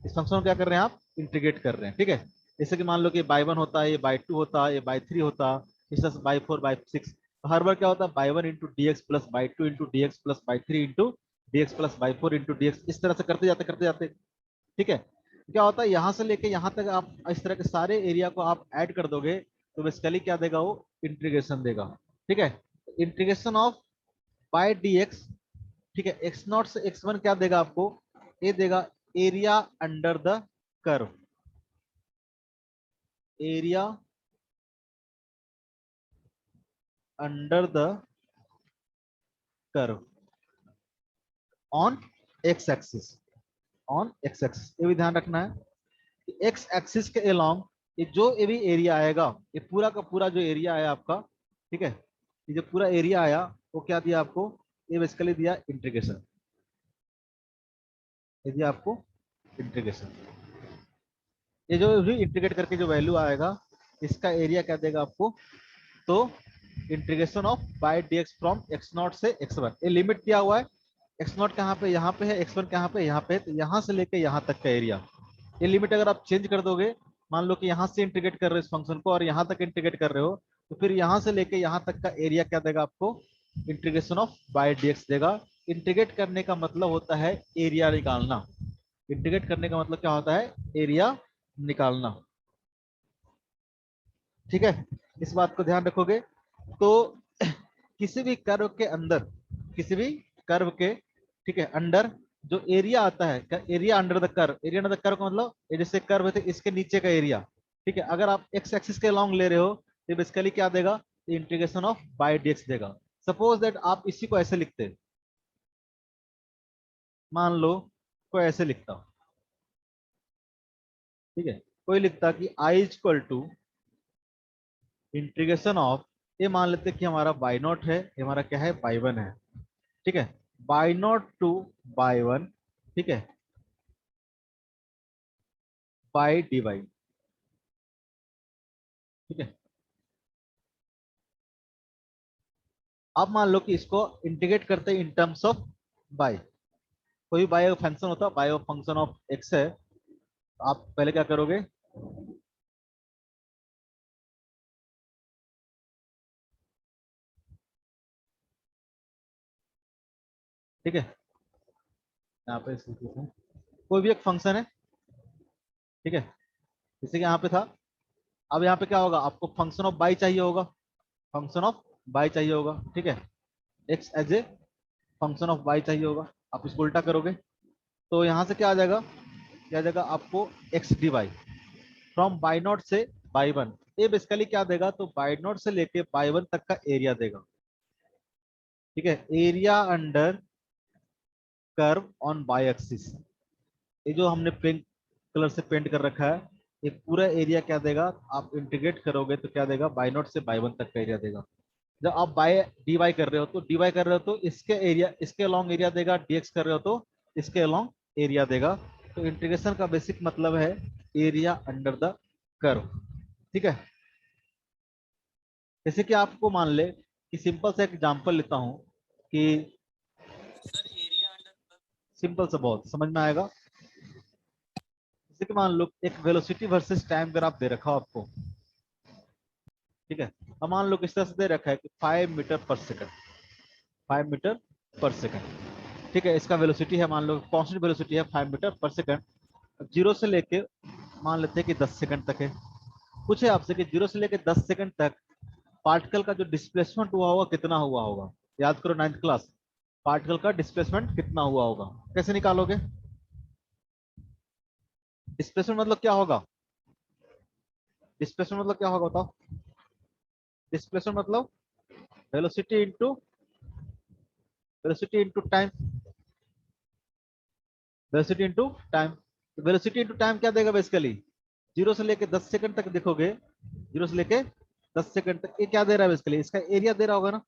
इस फंक्शन को क्या कर रहे हैं, आप इंटीग्रेट कर रहे हैं। ठीक है, जैसे कि मान लो कि बाई वन होता है, ये बाई टू होता है, ये बाई थ्री होता है, इस तरह से बाई फोर बाई सिक्स। तो हर बार क्या होता है, by one into d x plus by two into d x plus by three into d x plus by four into d x, इस तरह से करते जाते करते जाते। ठीक है, क्या होता है, यहाँ से लेके यहाँ तक आप इस तरह के सारे एरिया को आप ऐड कर दोगे, तो बेसिकली क्या देगा वो, इंटीग्रेशन देगा। ठीक है, integration of y d x. ठीक है, एक्स नॉट से एक्स वन क्या देगा आपको, ये देगा area under the curve, area under the curve on x axis, on x axis. ये भी ध्यान रखना है कि एक्स एक्सिस के अलोंग ये जो भी एरिया आएगा, ये पूरा का पूरा जो एरिया आया आपका, ठीक है, ये जो पूरा एरिया आया वो क्या दिया आपको, ये बेसिकली दिया इंटीग्रेशन, ये दिया आपको इंटीग्रेशन। ये जो भी इंटीग्रेट करके जो वैल्यू आएगा इसका एरिया क्या देगा आपको, तो integration of y dx from x0 से x1, ये लिमिट दिया हुआ है, x0 कहाँ पे, यहाँ पे है, x1 कहाँ पे, यहाँ पे, तो यहाँ से लेके यहाँ तक का एरिया, ये लिमिट अगर आप चेंज कर दोगे, मान लो कि यहाँ से इंटीग्रेट कर रहे हो इस फंक्शन को और यहाँ तक इंटीग्रेट कर रहे हो, तो फिर यहाँ से लेके यहाँ तक का एरिया क्या देगा आपको, इंटीग्रेशन ऑफ बाय dx देगा। इंटीग्रेट करने का मतलब होता है एरिया निकालना, इंटीग्रेट करने का मतलब क्या होता है, एरिया निकालना। ठीक है, इस बात को ध्यान रखोगे तो किसी भी कर्व के अंदर, किसी भी कर्व के, ठीक है, अंडर जो एरिया आता है, area under the curve, area under the curve का मतलब ये जैसे कर्व है तो इसके नीचे का एरिया, ठीक है, अगर आप एक्स एक्सिस के लॉन्ग ले रहे हो तो बेसिकली क्या देगा, इंटीग्रेशन ऑफ बाय dx देगा। सपोज दैट आप इसी को ऐसे लिखते, मान लो कोई ऐसे लिखता, ठीक है, कोई लिखता कि i equal to integration of, ये मान लेते हैं कि हमारा बाई नॉट है, ये हमारा क्या है, बाई वन है, ठीक है, by not two by one, ठीक है, बाई डी वाई, ठीक है। अब मान लो कि इसको इंटीग्रेट करते हैं इन टर्म्स ऑफ बाई, कोई बाई फंक्शन होता है, बाई फंक्शन ऑफ एक्स है, तो आप पहले क्या करोगे, ठीक है, यहाँ पे कोई भी एक फंक्शन है, ठीक है, जैसे कि यहाँ पे था, अब यहाँ पे क्या होगा, आपको फंक्शन ऑफ बाई चाहिए होगा, फंक्शन ऑफ बाई चाहिए होगा, ठीक है, x as a function of y चाहिए होगा, आप इसको उल्टा करोगे तो यहाँ से क्या आ जाएगा, क्या आ जाएगा आपको, x d y from y nought से बाई वन, ये बेसिकली क्या देगा, तो बाई नॉट से लेके बाई वन तक का एरिया देगा, ठीक है, area under curve on by axis, ये जो हमने पिंक कलर से पेंट कर रखा है, ये पूरा एरिया क्या देगा, आप इंटीग्रेट करोगे तो क्या देगा, बाई नॉट से बाई वन तक का एरिया देगा। जब आप बाय डी वाई कर रहे हो तो डी वाई कर रहे हो तो इसके एरिया, इसके अलोंग एरिया देगा, dx कर रहे हो तो इसके अलोंग एरिया देगा। तो इंटीग्रेशन का बेसिक मतलब है एरिया अंडर द कर्व, ठीक है। जैसे कि आपको मान ले कि सिंपल सा एग्जांपल लेता हूं कि, सर एरिया अंडर, सिंपल सा बहुत समझ में आएगा, जैसे कि मान लो एक वेलोसिटी वर्सेस टाइम ग्राफ दे रखा हो आपको, ठीक है, अब मान लो किस तरह से दे रखा है कि 5 metre per second, 5 metre per second, ठीक है, इसका वेलोसिटी है, मान लो कांस्टेंट वेलोसिटी है 5 मीटर पर सेकंड, जीरो से लेके मान लेते हैं कि 10 सेकंड तक है। पूछे आपसे कि जीरो से लेके 10 सेकंड तक पार्टिकल का जो डिस्प्लेसमेंट हुआ होगा कितना हुआ होगा, याद करो 9th क्लास, पार्टिकल का डिस्प्लेसमेंट कितना हुआ होगा, कैसे निकालोगे, डिस्प्लेसमेंट मतलब क्या होगा, डिस्प्लेसमेंट मतलब क्या होगा बताओ, डिस्प्लेसमेंट मतलब velocity into, velocity into time, velocity into time, velocity into time क्या देगा बेसिकली, जीरो से लेके 10 सेकंड तक देखोगे, जीरो से लेके 10 सेकंड तक ये क्या दे रहा है बेसिकली, इसका एरिया दे रहा होगा ना,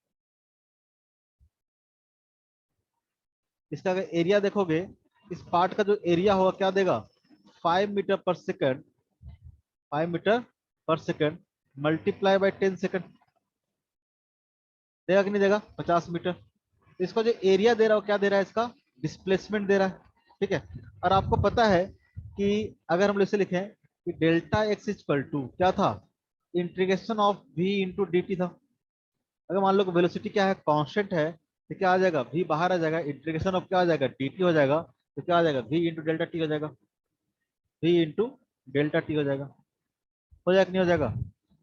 इसका अगर एरिया देखोगे, इस पार्ट का जो एरिया होगा क्या देगा, 5 metre per second, 5 metre per second multiply by 10 second, देगा कि नहीं देगा, 50 मीटर। तो इसका जो एरिया दे रहा है क्या दे रहा है, इसका डिस्प्लेसमेंट दे रहा है, ठीक है। और आपको पता है कि अगर हम इसे लिखें कि डेल्टा एक्स इक्वल टू क्या था, integration of v into d t था। अगर मान लो वेलोसिटी क्या है, कांस्टेंट है, तो क्या आ जाएगा, वी बाहर आ जाएगा, इंटीग्रेशन ऑफ क्या आ जाएगा, डी टी हो जाएगा, तो क्या आ जाएगा, वी इंटू डेल्टा टी हो जाएगा, वी इंटू डेल्टा टी हो जाएगा कि नहीं हो जाएगा।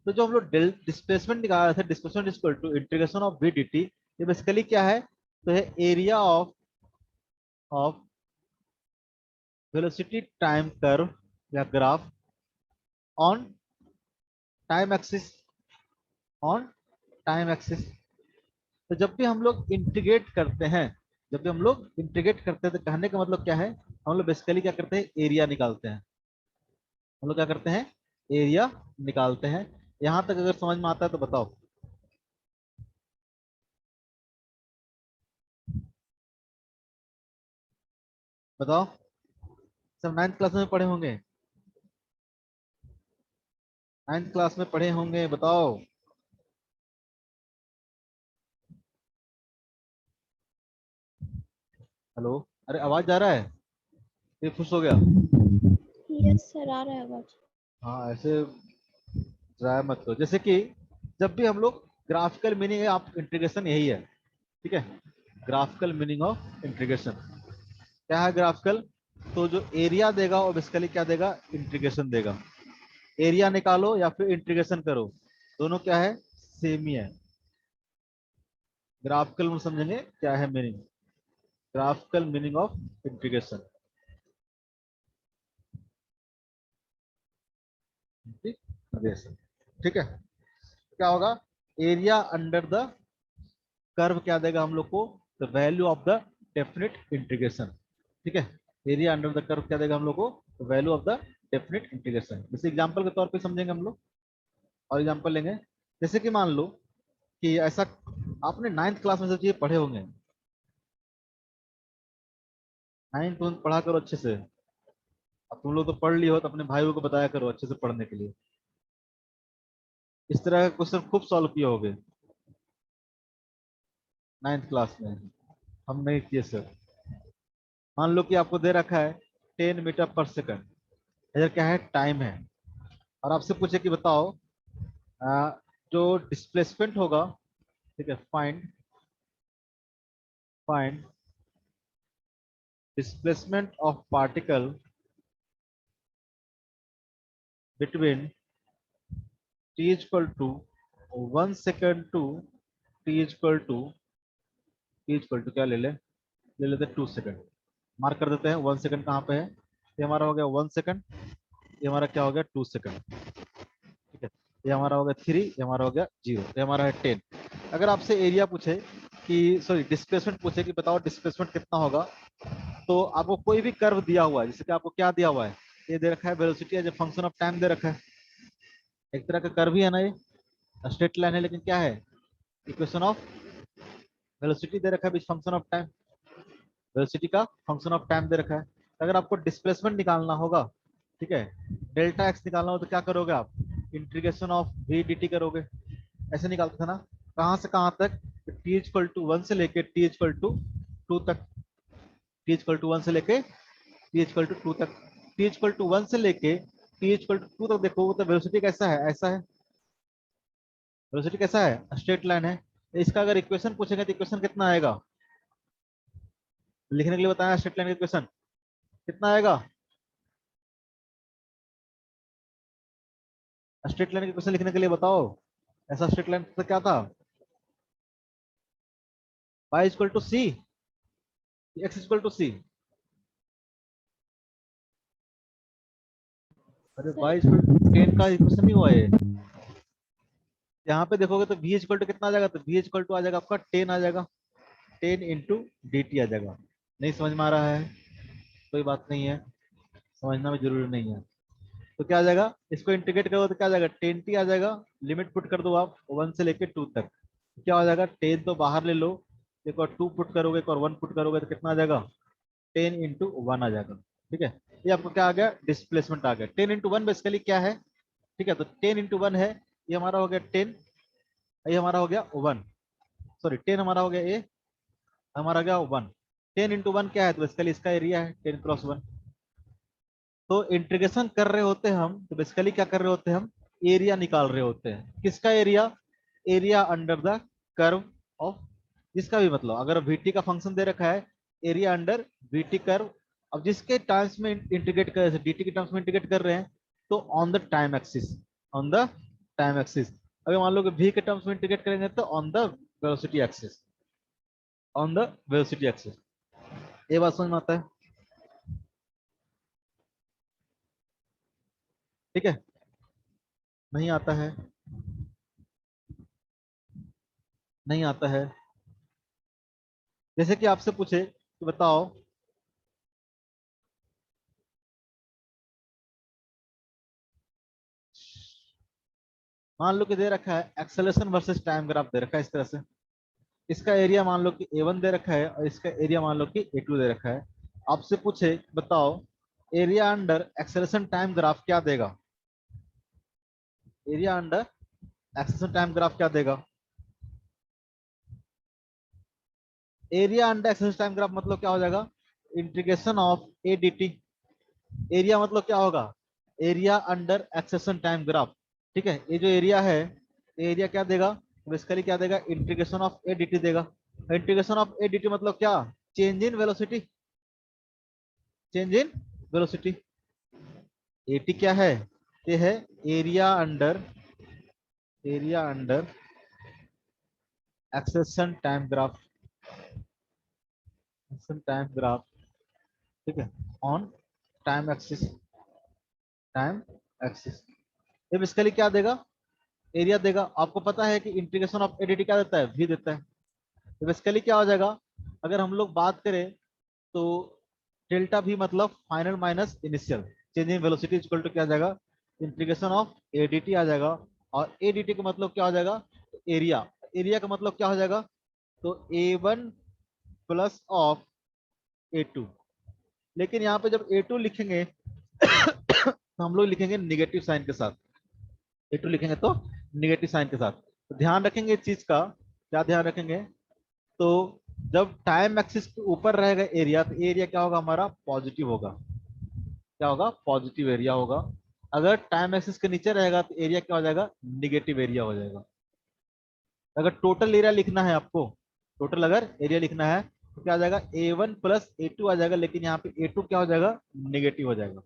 तो जो हम लोग डिस्प्लेसमेंट निकाल रहे थे, displacement equal to integration of we D T, ये बेसिकली क्या है, तो है area of velocity time curve या graph on time axis, on time axis. तो जब भी हम लोग इंटीग्रेट करते हैं, जब भी हम लोग इंटीग्रेट करते हैं तो कहने का मतलब क्या है, हम लोग बेसिकली क्या करते हैं, एरिया निकालते हैं, हम लोग क्या करते हैं, एरिया निकालते हैं। यहां तक अगर समझ में आता है तो बताओ, बताओ, सब 9th क्लास में पढ़े होंगे, 9th क्लास में पढ़े होंगे, बताओ। हेलो, अरे आवाज आ रहा है? ये खुश हो गया। यस सर, आ रहा है आवाज। हाँ, ऐसे ड्राई मत करो। जैसे कि जब भी हम लोग ग्राफिकल मीनिंग है, आप इंटीग्रेशन यही है, ठीक है। ग्राफिकल मीनिंग ऑफ इंटीग्रेशन क्या है? ग्राफिकल, तो जो एरिया देगा वो बेसिकली क्या देगा? इंटीग्रेशन देगा। एरिया निकालो या फिर इंटीग्रेशन करो, दोनों क्या है? सेम ही है। ग्राफिकल में समझेंगे क्या है meaning, graphical meaning of integration. ठीक है। क्या होगा? एरिया अंडर द कर्व क्या देगा हम लोग को? The value of the definite integration. ठीक है। एरिया अंडर द कर्व क्या देगा हम लोग को? Value of the definite integration. जैसे एग्जांपल के तौर पे समझेंगे हम लोग, और एग्जांपल लेंगे। जैसे कि मान लो कि ऐसा, आपने 9th क्लास में सब चीजें पढ़े होंगे। 9th में पढ़ा करो अच्छे से। अब तुम लोग तो पढ़ लिए हो तो अपने भाइयों को बताया करो अच्छे से पढ़ने के लिए। इस तरह के क्वेश्चन खूब सॉल्व किए होगे 9th क्लास में। हम नहीं किए सर। मान लो कि आपको दे रखा है 10 मीटर पर सेकंड, इधर क्या है? टाइम है। और आपसे पूछे कि बताओ जो डिस्प्लेसमेंट होगा, ठीक है, find find displacement of particle between t equal to 1 second to t equal to क्या ले लेते हैं 2 सेकंड। मार्क कर देते हैं 1 सेकंड कहाँ पे है। ये हमारा हो गया 1 सेकंड, ये हमारा क्या हो गया? 2 सेकंड। ठीक है। ये हमारा हो गया 3, ये हमारा हो गया 0, ये हमारा है 10। अगर आपसे एरिया पूछे कि, सॉरी, डिस्प्लेसमेंट पूछे कि बताओ डिस्प्लेसमेंट कितना होगा, तो आपको कोई भी कर्व दिया हुआ है, जैसे कि आपको क्या दिया हुआ है? ये दे रखा है velocity as a function of time दे रखा है। एक तरह का कर्व ही है ना ये, स्ट्रेट लाइन है, लेकिन क्या है? इक्वेशन ऑफ वेलोसिटी दे रखा है फंक्शन ऑफ टाइम। वेलोसिटी का फंक्शन ऑफ टाइम दे रखा है। अगर आपको डिस्प्लेसमेंट निकालना होगा, ठीक है, डेल्टा एक्स निकालना हो, तो क्या करोगे आप? Integration of we D t करोगे। ऐसे निकालते थे ना, कहाँ से कहाँ तक? टी इक्वल टू 1 से लेके टी इक्वल टू 2 तक। टी इक्वल टू 1 से लेके टी इक्वल टू 2 तक। टी इक्वल टू 1 से लेके टी इक्वल टू 2 तक देखो, तो वेलोसिटी कैसा है? ऐसा है। वेलोसिटी कैसा है? स्ट्रेट लाइन है। इसका अगर इक्वेशन पूछेंगे तो इक्वेशन कितना आएगा? लिखने के लिए बताया, स्ट्रेट लाइन का इक्वेशन कितना आएगा? स्ट्रेट लाइन का इक्वेशन लिखने के लिए बताओ, ऐसा स्ट्रेट लाइन तो क्या था? y equal to C, x equal to C. अरे y इक्वल टू 10 का इक्वेशन नहीं हुआ ये। यहाँ पे देखोगे तो v इक्वल टू कितना आ जाएगा? तो v इक्वल टू आ जाएगा आपका 10 आ जाएगा, 10 इंटू डी टी आ जाएगा। नहीं समझ में आ रहा है? कोई बात नहीं है, समझना भी जरूरी नहीं है। तो क्या आ जाएगा? इसको इंटीग्रेट करो तो क्या आ जाएगा? 10t आ जाएगा। लिमिट पुट कर दो आप 1 से लेके 2 तक। क्या हो जाएगा? 10 तो बाहर ले लो, एक और 2 पुट करोगे, एक और 1 पुट करोगे, तो कितना आ जाएगा? 10 इंटू 1 आ जाएगा। ठीक है। ये आपको क्या आ गया? डिस्प्लेसमेंट आ गया। 10 इंटू 1 बेसिकली क्या है? ठीक है, तो 10 इंटू 1 है, ये हमारा हो गया 10, ये हमारा हो गया 1, सॉरी 10 हमारा हो गया, ये हमारा गया 1। 10 इंटू 1 क्या है? तो बेसिकली इसका एरिया है 10 क्रॉस 1। तो इंटीग्रेशन कर रहे होते हैं हम, तो बेसिकली क्या कर रहे होते हैं हम? एरिया निकाल रहे होते हैं। किसका area? Area under the curve of, जिसका भी मतलब, अगर vt का फंक्शन दे रखा है, एरिया अंडर vt कर्व। अब जिसके टर्म्स में इंटीग्रेट कर रहे हैं, dt के टर्म्स में इंटीग्रेट कर रहे हैं, तो on the time axis, on the time axis. अगर मान लो कि v के टर्म्स में इंटीग्रेट करेंगे तो on the velocity axis, on the velocity axis. ये बात समझ में आता है? ठीक है। नहीं आता है? नहीं आता है? जैसे कि आपसे पूछे कि बताओ मान लो कि दे रखा है एक्सेलरेशन वर्सेस टाइम ग्राफ दे रखा है इस तरह से। इसका एरिया मान लो कि A1 दे रखा है और इसका एरिया मान लो कि A2 दे रखा है। आपसे पूछे बताओ area under acceleration time graph क्या देगा? Area under acceleration time graph क्या देगा? Area under acceleration time graph मतलब क्या हो जाएगा? Integration of A D t. Area मतलब क्या होगा? Area under acceleration time graph. ठीक है, ये जो एरिया है, एरिया क्या देगा? बेसिकली क्या देगा? Integration of A D T देगा। Integration of A D T मतलब क्या? Change in velocity. Change in velocity. AT क्या है? ये है area under acceleration time graph. Acceleration time graph, ठीक है, on time axis. Time axis ये बेसिकली क्या देगा? एरिया देगा। आपको पता है कि इंटीग्रेशन ऑफ एडिटी क्या देता है? वी देता है। तो बेसिकली क्या हो जाएगा? अगर हम लोग बात करें तो डेल्टा भी मतलब final minus initial, change in velocity equal to क्या आ जाएगा? इंटीग्रेशन ऑफ एडीटी आ जाएगा। और एडीटी का मतलब क्या हो जाएगा? एरिया। एरिया का मतलब क्या हो जाएगा? तो a one plus of a two. लेकिन यहाँ पे जब ए टू लिखेंगे तो हम लोग लिखेंगे निगेटिव साइन के साथ। ए टू लिखेंगे तो निगेटिव साइन के साथ। तो ध्यान रखेंगे इस चीज का। क्या ध्यान रखेंगे? तो जब टाइम एक्सिस के ऊपर रहेगा एरिया, तो एरिया क्या होगा? हमारा पॉजिटिव होगा। क्या होगा? पॉजिटिव एरिया होगा। अगर टाइम एक्सिस के नीचे रहेगा तो एरिया क्या हो जाएगा? निगेटिव एरिया हो जाएगा। अगर टोटल एरिया लिखना है आपको, टोटल अगर एरिया लिखना है तो क्या आ जाएगा? ए वन प्लस ए टू आ जाएगा। लेकिन यहाँ पे ए टू क्या हो जाएगा? निगेटिव हो जाएगा।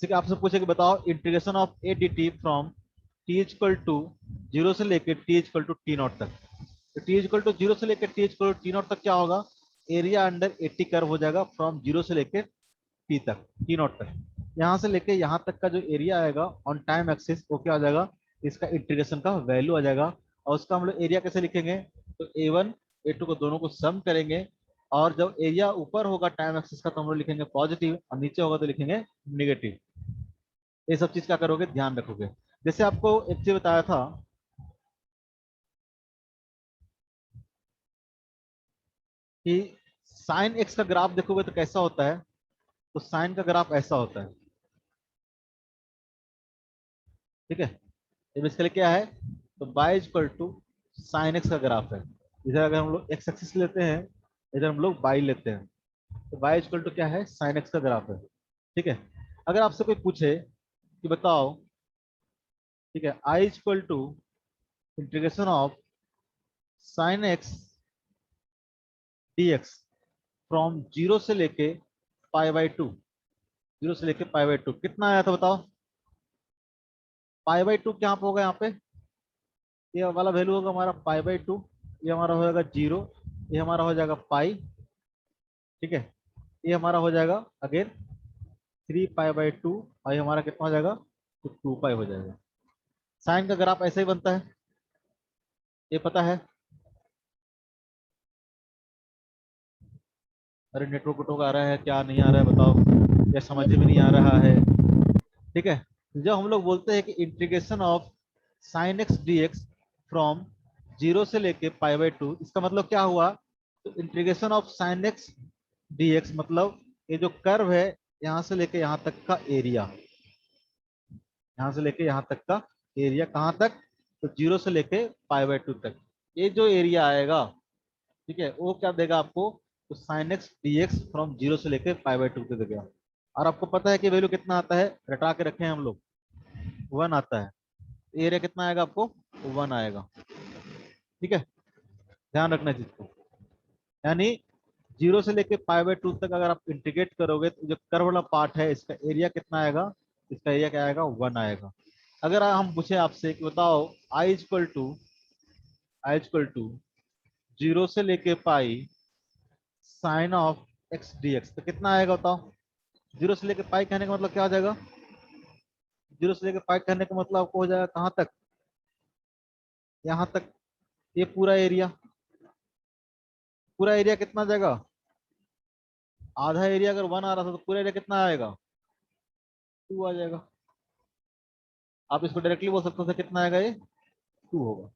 ठीक है, आपसे पूछे कि बताओ integration of A D t from t equal to zero से लेकर t equal to t nought तक। तो टी इक्वल टू जीरो से लेकर t equal to t nought तक क्या होगा? एरिया अंडर 80 कर्व हो जाएगा फ्रॉम जीरो से लेकर टी तक, टी नॉट तक। यहाँ से लेके यहाँ तक का जो एरिया आएगा ऑन टाइम एक्सिस वो क्या हो जाएगा? इसका इंटीग्रेशन का वैल्यू आ जाएगा। और उसका हम लोग एरिया कैसे लिखेंगे? तो ए वन ए टू को दोनों को सम करेंगे। और जब एरिया ऊपर होगा टाइम एक्सिस का तो हम लोग लिखेंगे पॉजिटिव, और नीचे होगा तो लिखेंगे निगेटिव। ये सब चीज क्या करोगे? ध्यान रखोगे। जैसे आपको एक चीज बताया था कि साइन एक्स का ग्राफ देखोगे तो कैसा होता है? तो साइन का ग्राफ ऐसा होता है। ठीक है, ये बेसिकली क्या है? तो y equal to sine x का ग्राफ है। इधर अगर हम लोग एक्स एक्सिस लेते हैं, इधर हम लोग बाई लेते हैं, तो बाई इक्वल टू क्या है? साइन एक्स का ग्राफ है। ठीक है, अगर आपसे कोई पूछे कि बताओ, ठीक है, I equal to integration of sine x d x from zero से लेके पाई बाई टू, जीरो से लेके पाई बाई टू कितना आया था बताओ? पाई बाई टू क्या होगा यहाँ पे? ये वाला वैल्यू होगा हमारा पाई बाई टू। ये हमारा हो जाएगा जीरो। ये हमारा हो जाएगा पाई। ठीक है, ये हमारा हो जाएगा अगेन 3 पाई बाई 2। और ये हमारा कितना हो जाएगा? तो 2 पाई हो जाएगा। साइन का ग्राफ ऐसे ही बनता है, ये पता है। अरे नेटवर्क वुटवर्क आ रहा है क्या? नहीं आ रहा है बताओ, या समझ में नहीं आ रहा है? ठीक है, जब हम लोग बोलते हैं कि integration of sine x d x from zero से लेके पाई बाई टू, इसका मतलब क्या हुआ? तो integration of sine x d x मतलब ये जो कर्व है यहाँ से लेके यहाँ तक का एरिया, यहाँ से लेके यहाँ तक का एरिया कहाँ तक? तो जीरो से लेके पाई बाई टू तक। ये जो एरिया आएगा, ठीक है, वो क्या देगा आपको? तो sign x d x from zero से लेके पाई बाई टू तक देगा। और आपको पता है कि वैल्यू कितना आता है? रटा के रखे हैं हम लोग, 1 आता है। एरिया कितना आएगा आपको? 1 आएगा। ठीक है, ध्यान रखना चीज को। यानी जीरो से लेके पाई बाई टू तक अगर आप इंटीग्रेट करोगे तो जो कर्व वाला पार्ट है इसका एरिया कितना आएगा? इसका एरिया क्या आएगा? 1 आएगा। अगर हम पूछे आपसे कि बताओ आई इक्वल टू जीरो से लेके pi sine of x d x, तो कितना आएगा बताओ? जीरो से लेके पाई कहने का मतलब क्या हो जाएगा? जीरो से लेके पाई कहने का मतलब आपको हो जाएगा कहाँ तक? यहाँ तक। ये पूरा एरिया, पूरा एरिया कितना जाएगा? आधा एरिया अगर 1 आ रहा था तो पूरा एरिया कितना आएगा? 2 आ जाएगा। आप इसको डायरेक्टली बोल सकते थे कितना आएगा? ये 2 होगा।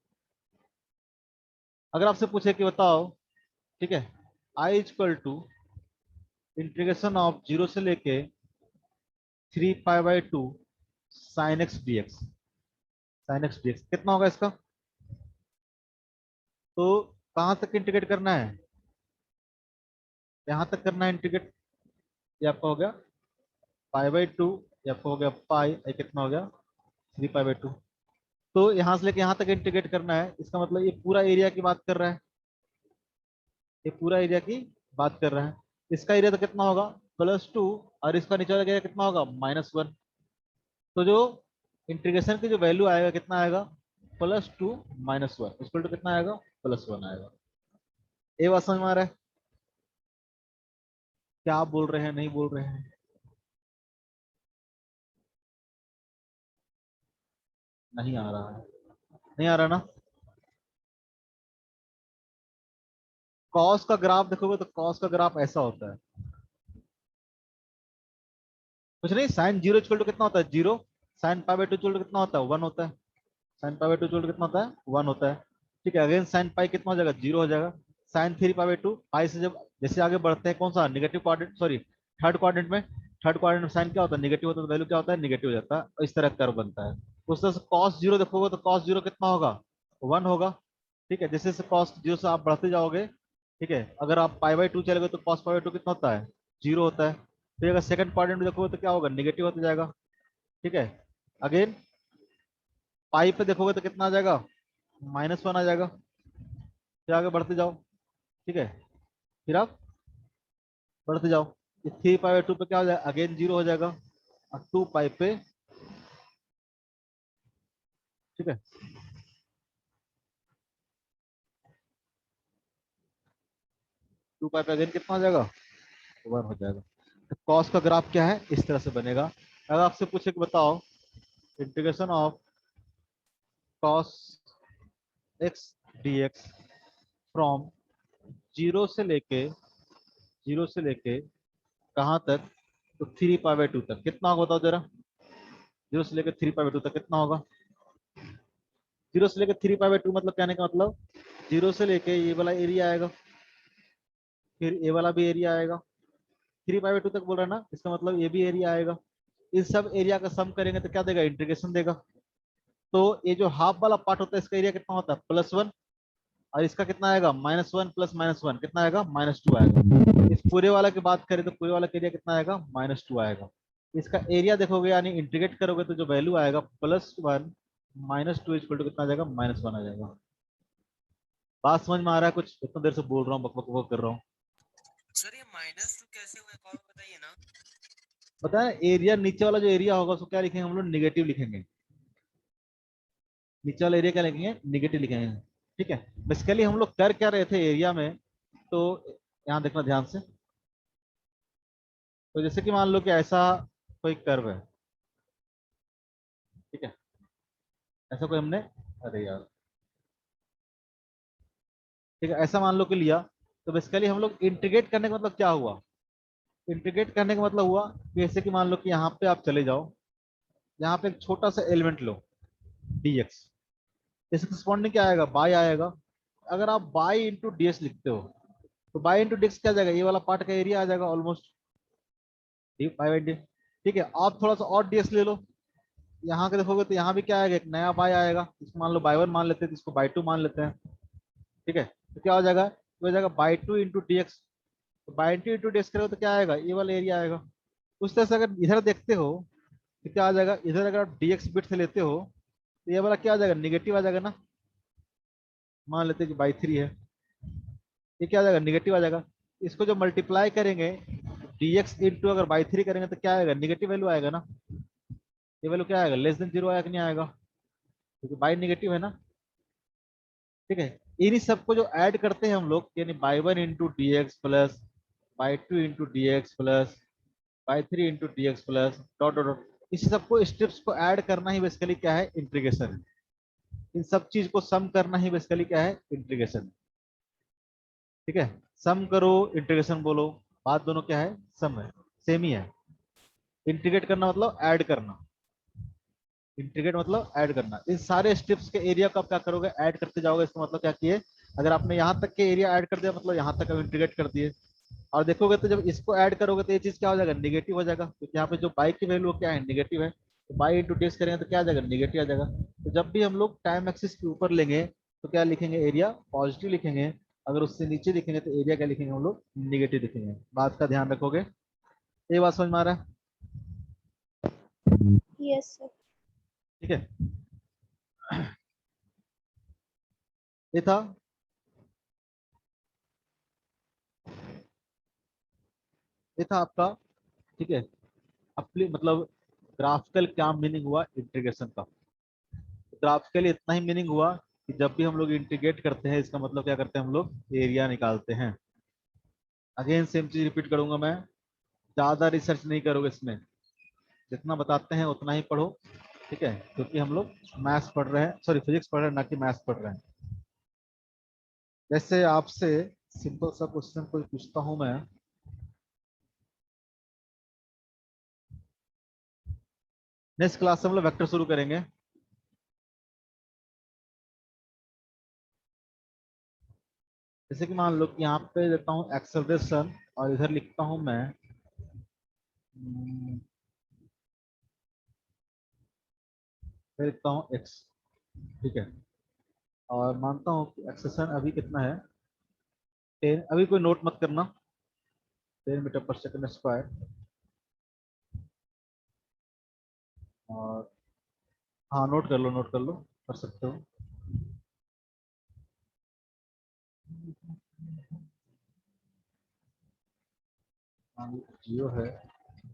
अगर आपसे पूछे कि बताओ, ठीक है, I equal to integration of zero से लेके 3 pi by 2 sine x d x, sine x d x कितना होगा इसका? तो कहाँ तक इंटीग्रेट करना है? यहाँ तक करना है इंटीग्रेट। ये आपका हो गया पाई/2, ये आपका हो गया पाई, ये कितना हो गया 3 पाई/2। तो यहाँ से लेके यहाँ तक इंटीग्रेट करना है, इसका मतलब ये पूरा एरिया की बात कर रहा है, ये पूरा एरिया की बात कर रहा है। इसका एरिया तो कितना होगा +2, और इसका नीचे वाला एरिया कितना होगा -1। तो जो इंटीग्रेशन की जो वैल्यू आएगा कितना आएगा +2 -1 इक्वल टू कितना आएगा +1 आएगा। ये बात समझ में आ रहा है? क्या आप बोल रहे हैं, नहीं बोल रहे हैं? नहीं आ रहा है, नहीं आ रहा ना? कॉस का ग्राफ देखोगे तो कॉस का ग्राफ ऐसा होता है, कुछ नहीं, साइन 0 इक्वल टू कितना होता है 0, साइन पाई/2 इक्वल टू कितना होता है 1 होता है, साइन पाई/2 इक्वल टू कितना होता है 1 होता है। ठीक है, अगेन साइन पाई कितना हो जाएगा 0 हो जाएगा। साइन 3 पाई/2, पाई से जब जैसे आगे बढ़ते हैं कौन सा negative quadrant, sorry third quadrant में, थर्ड क्वाड्रेंट में साइन क्या होता है नेगेटिव होता है, तो वैल्यू क्या होता है नेगेटिव हो जाता है, और इस तरह कर्व बनता है। उस तरह से कॉस 0 देखोगे तो कॉस 0 कितना होगा 1 होगा। ठीक है, जैसे जैसे कॉस 0 से आप बढ़ते जाओगे, ठीक है, अगर आप पाई/2 चले गए तो कॉस पाई/2 कितना होता है 0 होता है। फिर अगर सेकंड क्वाड्रेंट में देखोगे तो क्या होगा नेगेटिव होता जाएगा। ठीक है, अगेन पाई पे देखोगे तो कितना आ जाएगा -1 आ जाएगा। फिर आगे बढ़ते जाओ, ठीक है, फिर आप बढ़ते जाओ, ये 3 पाई/2 पे क्या हो जाएगा अगेन 0 हो जाएगा, और 2 पाई पे, ठीक है, 2 पाई पे अगेन कितना हो जाएगा 1 हो जाएगा। तो कॉस का ग्राफ क्या है इस तरह से बनेगा। अगर आपसे पूछे कि बताओ integration of cos x d x from 0 से लेके 0 से लेके कहाँ तक, तो 3 पाई/2 तक कितना होगा बताओ जरा। 0 से लेकर 3 पाई/2 तक कितना होगा? 0 से लेकर 3 पाई/2 मतलब कहने का मतलब 0 से लेके ये वाला एरिया आएगा, फिर ये वाला भी एरिया आएगा, 3 पाई/2 तक बोल रहा है ना, इसका मतलब ये भी एरिया आएगा। इस सब एरिया का सम करेंगे तो क्या देगा इंटीग्रेशन देगा। तो ये जो हाफ वाला पार्ट होता है इसका एरिया कितना होता है +1, और इसका कितना आएगा -1 प्लस -1 कितना आएगा -2 आएगा। इस पूरे वाला की बात करें तो पूरे वाला का एरिया कितना आएगा -2 आएगा। इसका एरिया देखोगे यानी इंटीग्रेट करोगे तो जो वैल्यू आएगा +1 -2 इक्वल टू कितना आ जाएगा -1 आ जाएगा। बात समझ में आ रहा है? कुछ इतना देर से बोल रहा हूँ, बक बक बक कर रहा हूँ। सर ये -2 कैसे हुआ एक और बताइए ना। पता है एरिया नीचे वाला जो एरिया होगा उसको क्या लिखेंगे हम लोग नेगेटिव लिखेंगे, नीचे वाला एरिया क्या लिखेंगे नेगेटिव लिखेंगे। ठीक है, बेसिकली हम लोग कर क्या रहे थे एरिया में, तो यहाँ देखना ध्यान से। तो जैसे कि मान लो कि ऐसा कोई कर्व है, ठीक है, ऐसा कोई हमने, अरे यार, ठीक है, ऐसा मान लो कि लिया। तो बेसिकली हम लोग इंटीग्रेट करने का मतलब क्या हुआ, इंटीग्रेट करने का मतलब हुआ कि जैसे कि मान लो कि यहाँ पे आप चले जाओ, यहाँ पे एक छोटा सा एलिमेंट लो dx, इसके corresponding क्या आएगा बाई आएगा। अगर आप बाई इंटू डी लिखते हो तो बाई इंटू डी क्या आ जाएगा, ये वाला पार्ट का एरिया आ जाएगा ऑलमोस्ट dy/dy। ठीक है, आप थोड़ा सा और ds ले लो, यहाँ के देखोगे तो यहाँ भी क्या आएगा एक नया बाई आएगा, इसको मान लो बाई 1 मान लेते हैं, तो इसको बाई 2 मान लेते हैं। ठीक है, तो क्या हो जाएगा, तो हो जाएगा बाई 2 इंटू डी एक्स। तो बाई 2 इंटू डी एक्स करोगे तो क्या आएगा ये वाला एरिया आएगा। उस तरह से अगर इधर देखते हो तो क्या आ जाएगा, इधर अगर आप डी एक्स बिट से लेते हो तो ये वाला क्या आ जाएगा निगेटिव आ जाएगा ना, मान लेते हैं कि बाई 3 है, ये क्या आ जाएगा निगेटिव आ जाएगा। इसको जो मल्टीप्लाई करेंगे dx इंटू अगर बाई 3 करेंगे तो क्या आएगा नेगेटिव वैल्यू आएगा ना, ये वैल्यू क्या आएगा <0 आएगा कि नहीं आएगा, क्योंकि बाई नेगेटिव है ना। ठीक है, इन्हीं सबको जो ऐड करते हैं हम लोग यानी by 1 into d x plus by 2 into d x plus by 3 into d x plus dot dot dot, इस सबको स्टेप्स को ऐड करना ही बेसिकली क्या है इंटीग्रेशन है। इन सब चीज को सम करना ही बेसिकली क्या है इंटीग्रेशन। ठीक है, सम करो इंटीग्रेशन बोलो, बात दोनों क्या है सम है, सेम ही है। इंटीग्रेट करना मतलब ऐड करना, इंटीग्रेट मतलब ऐड करना। इन सारे स्टेप्स के एरिया को आप क्या करोगे ऐड करते जाओगे, इसका मतलब क्या किए, अगर आपने यहाँ तक के एरिया ऐड कर दिया मतलब यहाँ तक इंटीग्रेट कर दिए। और देखोगे तो जब इसको ऐड करोगे तो ये चीज क्या हो जाएगा निगेटिव हो जाएगा, क्योंकि यहाँ पे जो बाई की वैल्यू क्या है निगेटिव है। तो बाई इंटू डी करेंगे तो क्या आ जाएगा, निगेटिव आ जाएगा। तो जब भी हम लोग टाइम एक्सिस के ऊपर लेंगे तो क्या लिखेंगे, एरिया पॉजिटिव लिखेंगे। अगर उससे नीचे लिखेंगे तो एरिया क्या लिखेंगे हम लोग, निगेटिव लिखेंगे। बात का ध्यान रखोगे, ये बात समझ में आ रहा है? Yes sir. ठीक है, ये था आपका। ठीक है, अपनी मतलब ग्राफिकल क्या मीनिंग हुआ इंटीग्रेशन का। ग्राफिकल इतना ही मीनिंग हुआ कि जब भी हम लोग इंटीग्रेट करते हैं, इसका मतलब क्या करते हैं, हम लोग एरिया निकालते हैं। अगेन सेम चीज रिपीट करूंगा मैं, ज्यादा रिसर्च नहीं करोगे इसमें, जितना बताते हैं उतना ही पढ़ो। ठीक है, क्योंकि हम लोग मैथ्स पढ़ रहे हैं, सॉरी फिजिक्स पढ़ रहे हैं, ना कि मैथ्स पढ़ रहे हैं। जैसे आपसे सिंपल सा क्वेश्चन कोई पूछता हूं मैं, नेक्स्ट क्लास से हम लोग वेक्टर शुरू करेंगे। जैसे कि मान लो कि यहाँ पे देता हूँ एक्सेलरेशन और इधर लिखता हूँ मैं फिर लिखता हूँ एक्स। ठीक है, और मानता हूँ कि एक्सेलरेशन अभी कितना है, 10। अभी कोई नोट मत करना, 10 मीटर पर सेकंड स्क्वायर। और हाँ, नोट कर लो, नोट कर लो, कर सकते हो। जियो है,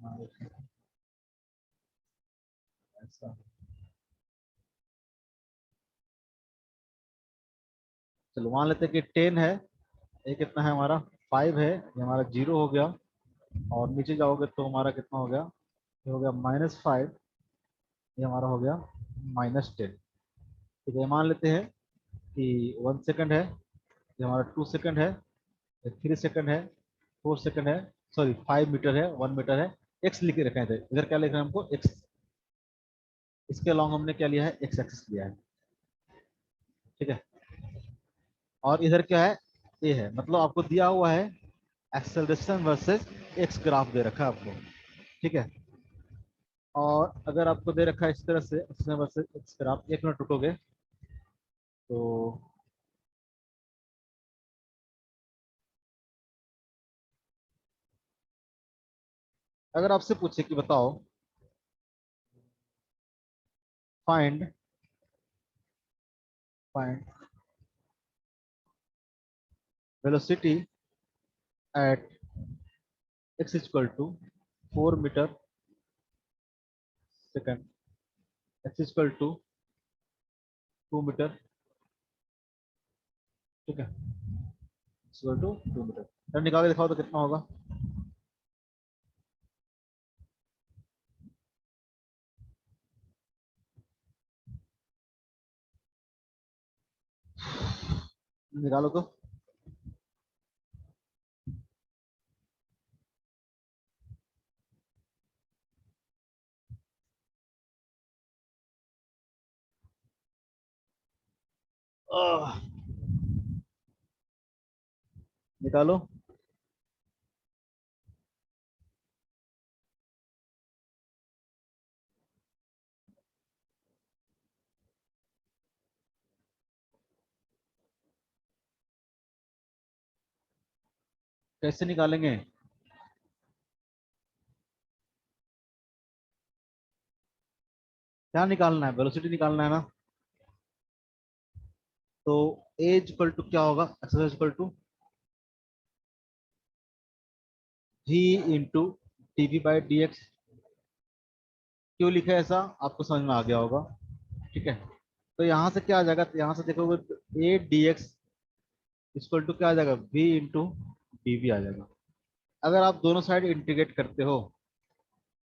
हाँ, ऐसा। चलो मान लेते हैं कि 10 है, ये कितना है हमारा, 5 है, ये हमारा 0 हो गया। और नीचे जाओगे तो हमारा कितना हो गया, ये हो गया -5, ये हमारा हो गया -10। ठीक है, मान लेते हैं कि 1 सेकंड है, ये हमारा 2 सेकंड है, ये 3 सेकंड है, 4 सेकंड है, सॉरी 5 मीटर है, 1 मीटर है। एक्स लिख के रखे थे, इधर क्या लिख रहे हैं हमको, एक्स। इसके अलॉन्ग हमने क्या लिया है, एक्स एक्सिस लिया है। ठीक है, और इधर क्या है, ए है, मतलब आपको दिया हुआ है एक्सेलरेशन वर्सेस एक्स ग्राफ दे रखा है आपको। ठीक है, और अगर आपको दे रखा है इस तरह से acceleration versus x graph, 1 minute रुकोगे तो अगर आपसे पूछे कि बताओ find find velocity at x equal to 4 metre second, x equal to 2 metre. ठीक है, इक्वल टू 2 मीटर। जब निकाल के दिखाओ तो कितना होगा, निकालो तो। आह, निकालो। कैसे निकालेंगे, क्या निकालना है, वेलोसिटी निकालना है ना। तो ए इक्वल टू क्या होगा, x equal to g into d v by D x. क्यों लिखा है ऐसा, आपको समझ में आ गया होगा। ठीक है, तो यहाँ से क्या आ जाएगा, तो यहाँ से देखोगे तो a d x equal to क्या आ जाएगा, वी इंटू डी वी आ जाएगा। अगर आप दोनों साइड इंटीग्रेट करते हो,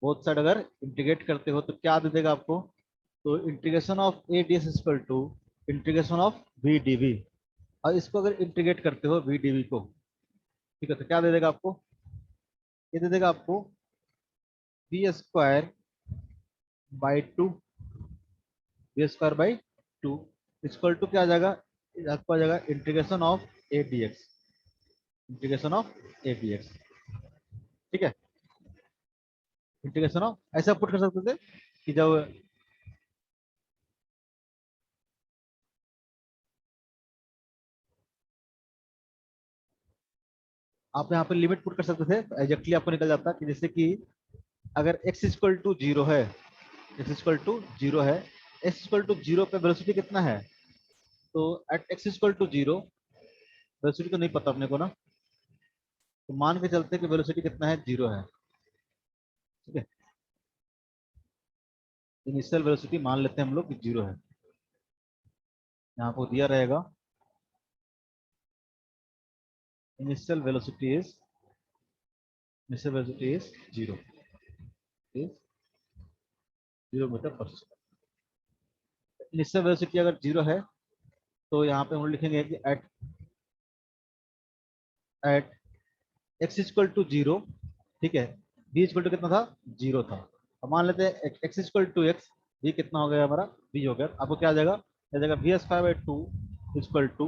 बोथ साइड अगर इंटीग्रेट करते हो तो क्या दे देगा आपको, तो integration of A d s equal to integration of we d v. और इसको अगर इंटीग्रेट करते हो वी डी वी को, ठीक है, तो क्या दे देगा आपको, ये दे देगा आपको v square by 2, v square by 2 equal to क्या आ जाएगा, आपको आ जाएगा integration of A d x, integration of A d x. ठीक है, इंटीग्रेशन ऑफ, ऐसा पुट कर सकते थे कि जब आप यहाँ पे लिमिट पुट कर सकते थे, एग्जैक्टली आपको निकल जाता कि जैसे कि अगर x इक्वल टू जीरो है, x इक्वल टू जीरो है, x इक्वल टू जीरो पे वेलोसिटी कितना है, तो at x equal to zero velocity तो नहीं पता अपने को ना, तो मान के चलते कि वेलोसिटी कितना है, जीरो है। ठीक है, इनिशियल वेलोसिटी मान लेते हैं हम लोग कि जीरो है। यहाँ को दिया रहेगा initial velocity is zero, is 0 metre per second. Initial velocity अगर जीरो है तो यहाँ पे हम लिखेंगे कि at x equal to zero, ठीक है, बी इक्वल टू कितना था, जीरो था। अब मान लेते हैं x equal to x, v कितना हो गया हमारा, बी हो गया। आपको क्या आ जाएगा, आ जाएगा v square by two equal to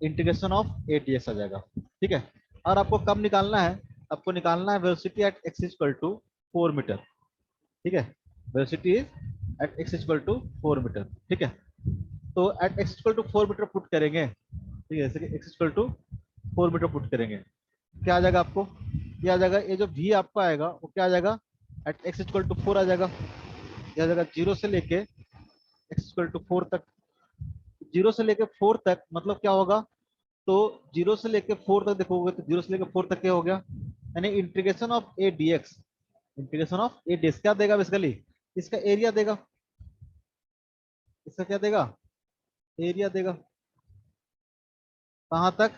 integration of A d x आ जाएगा। ठीक है, और आपको कब निकालना है, आपको निकालना है velocity at x equal to 4 metre. ठीक है, velocity is at x equal to 4 metre. ठीक है, तो at x equal to 4 metre put करेंगे, ठीक है, जैसे कि x equal to 4 metre put करेंगे, क्या आ जाएगा आपको, क्या आ जाएगा, ये जो भी आपका आएगा वो क्या आ जाएगा, एट एक्स इक्वल टू 4 आ जाएगा। ये आ जाएगा जीरो से लेके एक्स इक्वल टू 4 तक। जीरो से लेके 4 तक मतलब क्या होगा, तो जीरो से लेके 4 तक देखोगे तो जीरो से लेके 4 तक क्या हो गया, यानी integration of A d x, integration of A d x क्या देगा बेसिकली, इसका एरिया देगा, इसका क्या देगा, एरिया देगा। कहाँ तक,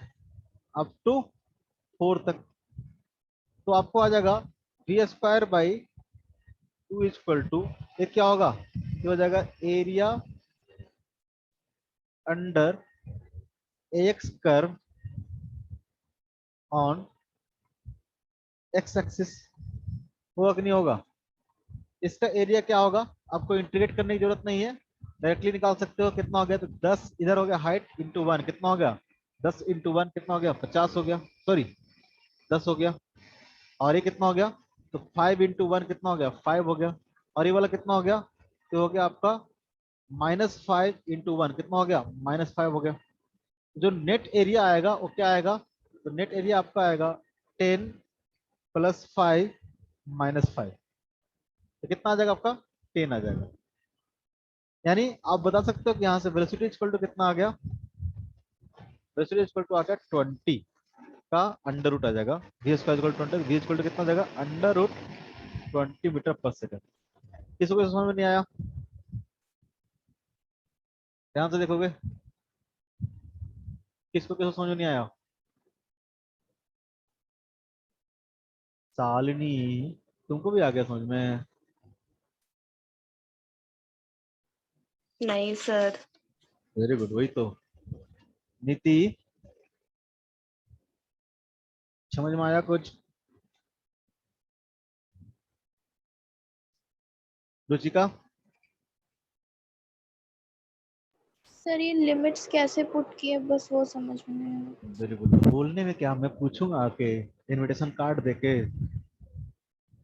अप टू 4 तक। तो आपको आ जाएगा v square by two equal to, ये क्या होगा, ये हो जाएगा area under x curve on x axis, होगा कि नहीं होगा। इसका एरिया क्या होगा, आपको इंटीग्रेट करने की जरूरत नहीं है, डायरेक्टली निकाल सकते हो। कितना हो गया, तो 10 इधर हो गया हाइट इंटू 1, कितना हो गया, 10 इंटू 1 कितना हो गया, 50 हो गया, सॉरी 10 हो गया। और ये कितना हो गया, तो 5 इंटू 1 कितना हो गया, 5 हो गया। और ये वाला कितना हो गया, तो हो गया आपका -5 इंटू 1 कितना हो गया, -5 हो गया। जो नेट एरिया आएगा वो क्या आएगा, तो नेट एरिया आपका आएगा 10 प्लस 5 -5, तो कितना आ जाएगा आपका, 10 आ जाएगा। यानी आप बता सकते हो कि यहाँ से वेलोसिटी इक्वल टू कितना आ गया, वेलोसिटी इक्वल टू आ गया 20 का अंडर रूट आ जाएगा, v square equal to 20, v equal to कितना आ जाएगा, under root 20 metre per second. किसी को समझ में नहीं आया, ध्यान से देखोगे, किसको किसको समझ में नहीं आया, शालिनी तुमको भी आ गया समझ में, नहीं सर। वेरी गुड, वही तो। नीति समझ में आया कुछ, रुचिका, सर ये लिमिट्स कैसे पुट किए, बस वो समझ में नहीं आया। Very good. बोलने में क्या, मैं पूछूंगा आके इनविटेशन कार्ड देके,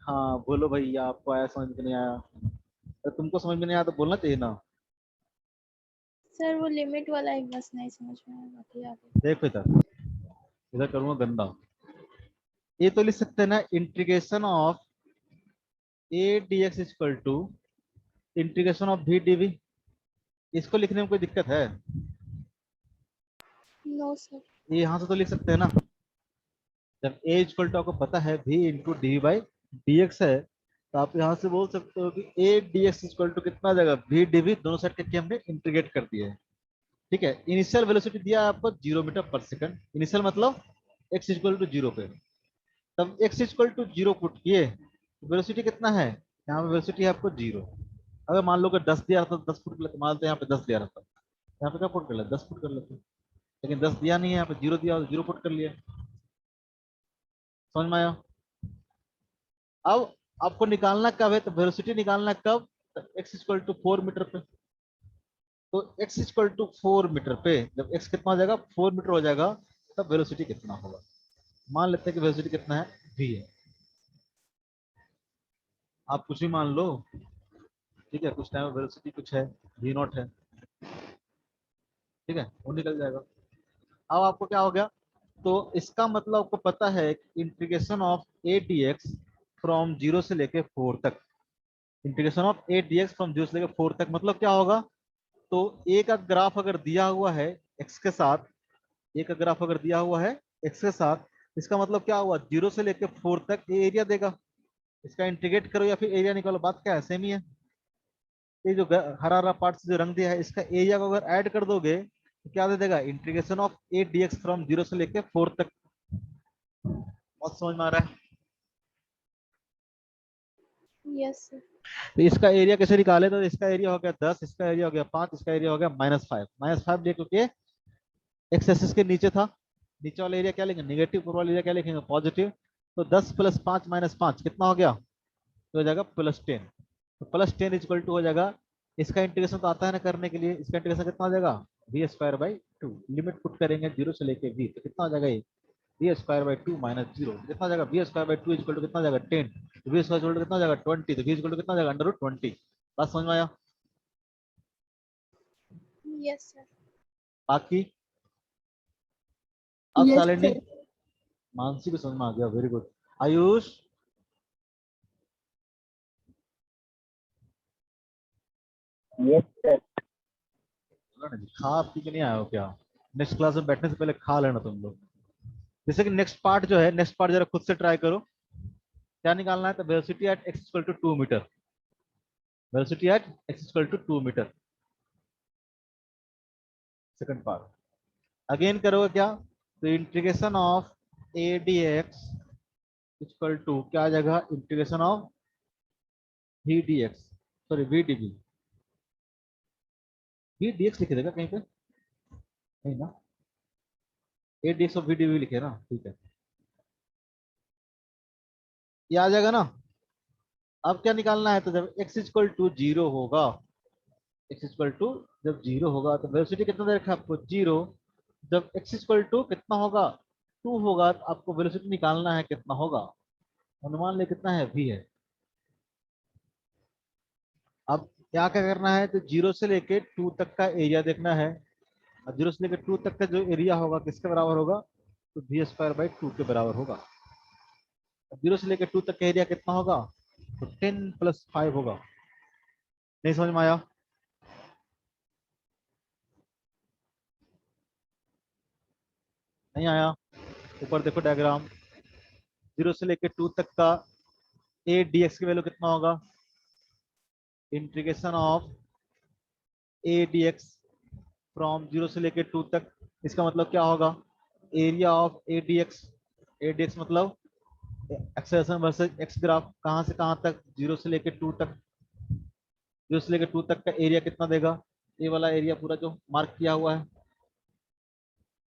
हाँ बोलो भैया आपको आया समझ में नहीं आया, अरे तुमको समझ में नहीं आया तो बोलना चाहिए ना। सर वो लिमिट वाला एक बस नहीं समझ में आया, बाकी आगे। देखो इधर करूंगा गंदा, ये तो लिख सकते हैं ना, integration of A d x equal to integration of v d v, इसको लिखने में कोई दिक्कत है, नो सर। ये यहाँ से तो लिख सकते हैं ना। जब ए इक्वल टू आपको पता है v into D by D x है, तो आप यहाँ से बोल सकते हो कि a d x equal to कितना आ जाएगा, वी डी वी, दोनों साइड करके हमने इंटीग्रेट कर दिया है। ठीक है, इनिशियल वेलोसिटी दिया है आपको 0 मीटर पर सेकंड, इनिशियल मतलब x इक्वल टू 0 पे, तब x इक्वल टू 0 पुट किए, वेलोसिटी कितना है, यहाँ पे वेलोसिटी है आपको 0। अगर मान लो कि 10 दिया रहता तो 10 पुट कर लेते, मान लेते हैं यहाँ पे 10 दिया रहता, यहाँ पे क्या पुट कर लेते, 10 पुट कर लेते, लेकिन 10 दिया नहीं है, यहाँ पे 0 दिया, 0 पुट कर लिया। समझ में आया। अब आपको निकालना कब है, तो वेलोसिटी निकालना कब, तो x इक्वल टू 4 मीटर पे, तो x इक्वल टू 4 मीटर पे जब x कितना हो जाएगा, 4 मीटर हो जाएगा, तब वेलोसिटी कितना होगा। मान लेते हैं कि वेलोसिटी कितना है, v है, आप कुछ भी मान लो, ठीक है, कुछ टाइम वेलोसिटी कुछ है v नॉट है, ठीक है, वो निकल जाएगा। अब आपको क्या हो गया, तो इसका मतलब आपको पता है integration of A d x from 0 से लेके 4 तक, integration of A d x from 0 से लेके 4 तक मतलब क्या होगा, तो ए का ग्राफ अगर दिया हुआ है एक्स के साथ, ए का ग्राफ अगर दिया हुआ है एक्स के साथ, इसका मतलब क्या हुआ, 0 से लेके 4 तक ये एरिया देगा, इसका इंटीग्रेट करो या फिर एरिया निकालो, बात क्या है, सेम ही है। ये जो हरा हरा पार्ट से जो रंग दिया है इसका एरिया को अगर ऐड कर दोगे तो क्या दे देगा, integration of A d x from 0 से लेके 4 तक। बहुत समझ में आ रहा है। Yes sir. तो इसका एरिया कैसे निकाले, तो इसका एरिया हो गया 10, इसका एरिया हो गया 5, इसका एरिया हो गया -5, -5 ले क्योंकि एक्स एक्सिस के नीचे था, नीचे वाला एरिया क्या लेंगे नेगेटिव, ऊपर वाला एरिया क्या लिखेंगे पॉजिटिव। तो 10 + 5 - 5 कितना हो गया, तो हो जाएगा +10। तो +10 इक्वल टू हो जाएगा, इसका इंटीग्रेशन तो आता है ना करने के लिए, इसका इंटीग्रेशन कितना हो जाएगा v²/2, लिमिट पुट करेंगे 0 से लेके v, तो कितना हो जाएगा ये v²/2 - 0, कितना हो जाएगा v²/2 इक्वल टू कितना हो जाएगा 10, तो v² इक्वल टू कितना हो जाएगा 20, तो v इक्वल टू कितना हो जाएगा √20। बात समझ में आया। Yes sir. बाकी अब यस शालिनी, सर। मानसी को समझ में आ गया, very good. Ayush, yes sir. खा पी के नहीं आए हो क्या, नेक्स्ट क्लास में बैठने से पहले खा लेना तुम लोग। जैसे कि नेक्स्ट पार्ट जो है, नेक्स्ट पार्ट जरा खुद से ट्राई करो, क्या निकालना है, तो velocity at x equal to 2 metre, velocity at x equal to 2 metre, second part. Again करोगे क्या, तो integration of A d x equal to क्या आ जाएगा, integration of we d x, sorry v d v, v d x लिखे देगा कहीं पे, नहीं ना, a d x of we d v लिखे ना, ठीक है, ये आ जाएगा ना। अब क्या निकालना है, तो जब x इक्वल टू 0 होगा, x इक्वल टू जब 0 होगा तो वेलोसिटी कितना दे रखा है आपको 0, जब x इक्वल टू कितना होगा 2 होगा तो आपको वेलोसिटी निकालना है कितना होगा, अनुमान ले कितना है v है। अब क्या क्या करना है, तो 0 से लेके 2 तक का एरिया देखना है, और 0 से लेके 2 तक का जो एरिया होगा किसके बराबर होगा, तो v²/2 के बराबर होगा। 0 से लेके 2 तक का एरिया कितना होगा, तो 10 + 5 होगा। नहीं समझ में आया, नहीं आया, ऊपर देखो डायग्राम, 0 से लेके 2 तक का ए डी एक्स की वैल्यू कितना होगा, integration of A d x from 0 से लेके 2 तक, इसका मतलब क्या होगा, area of A d x, A d x मतलब एक्सेलरेशन वर्सेस एक्स ग्राफ, कहाँ से कहाँ तक 0 से लेके 2 तक, 0 से लेके 2 तक का एरिया कितना देगा, ये वाला एरिया पूरा जो मार्क किया हुआ है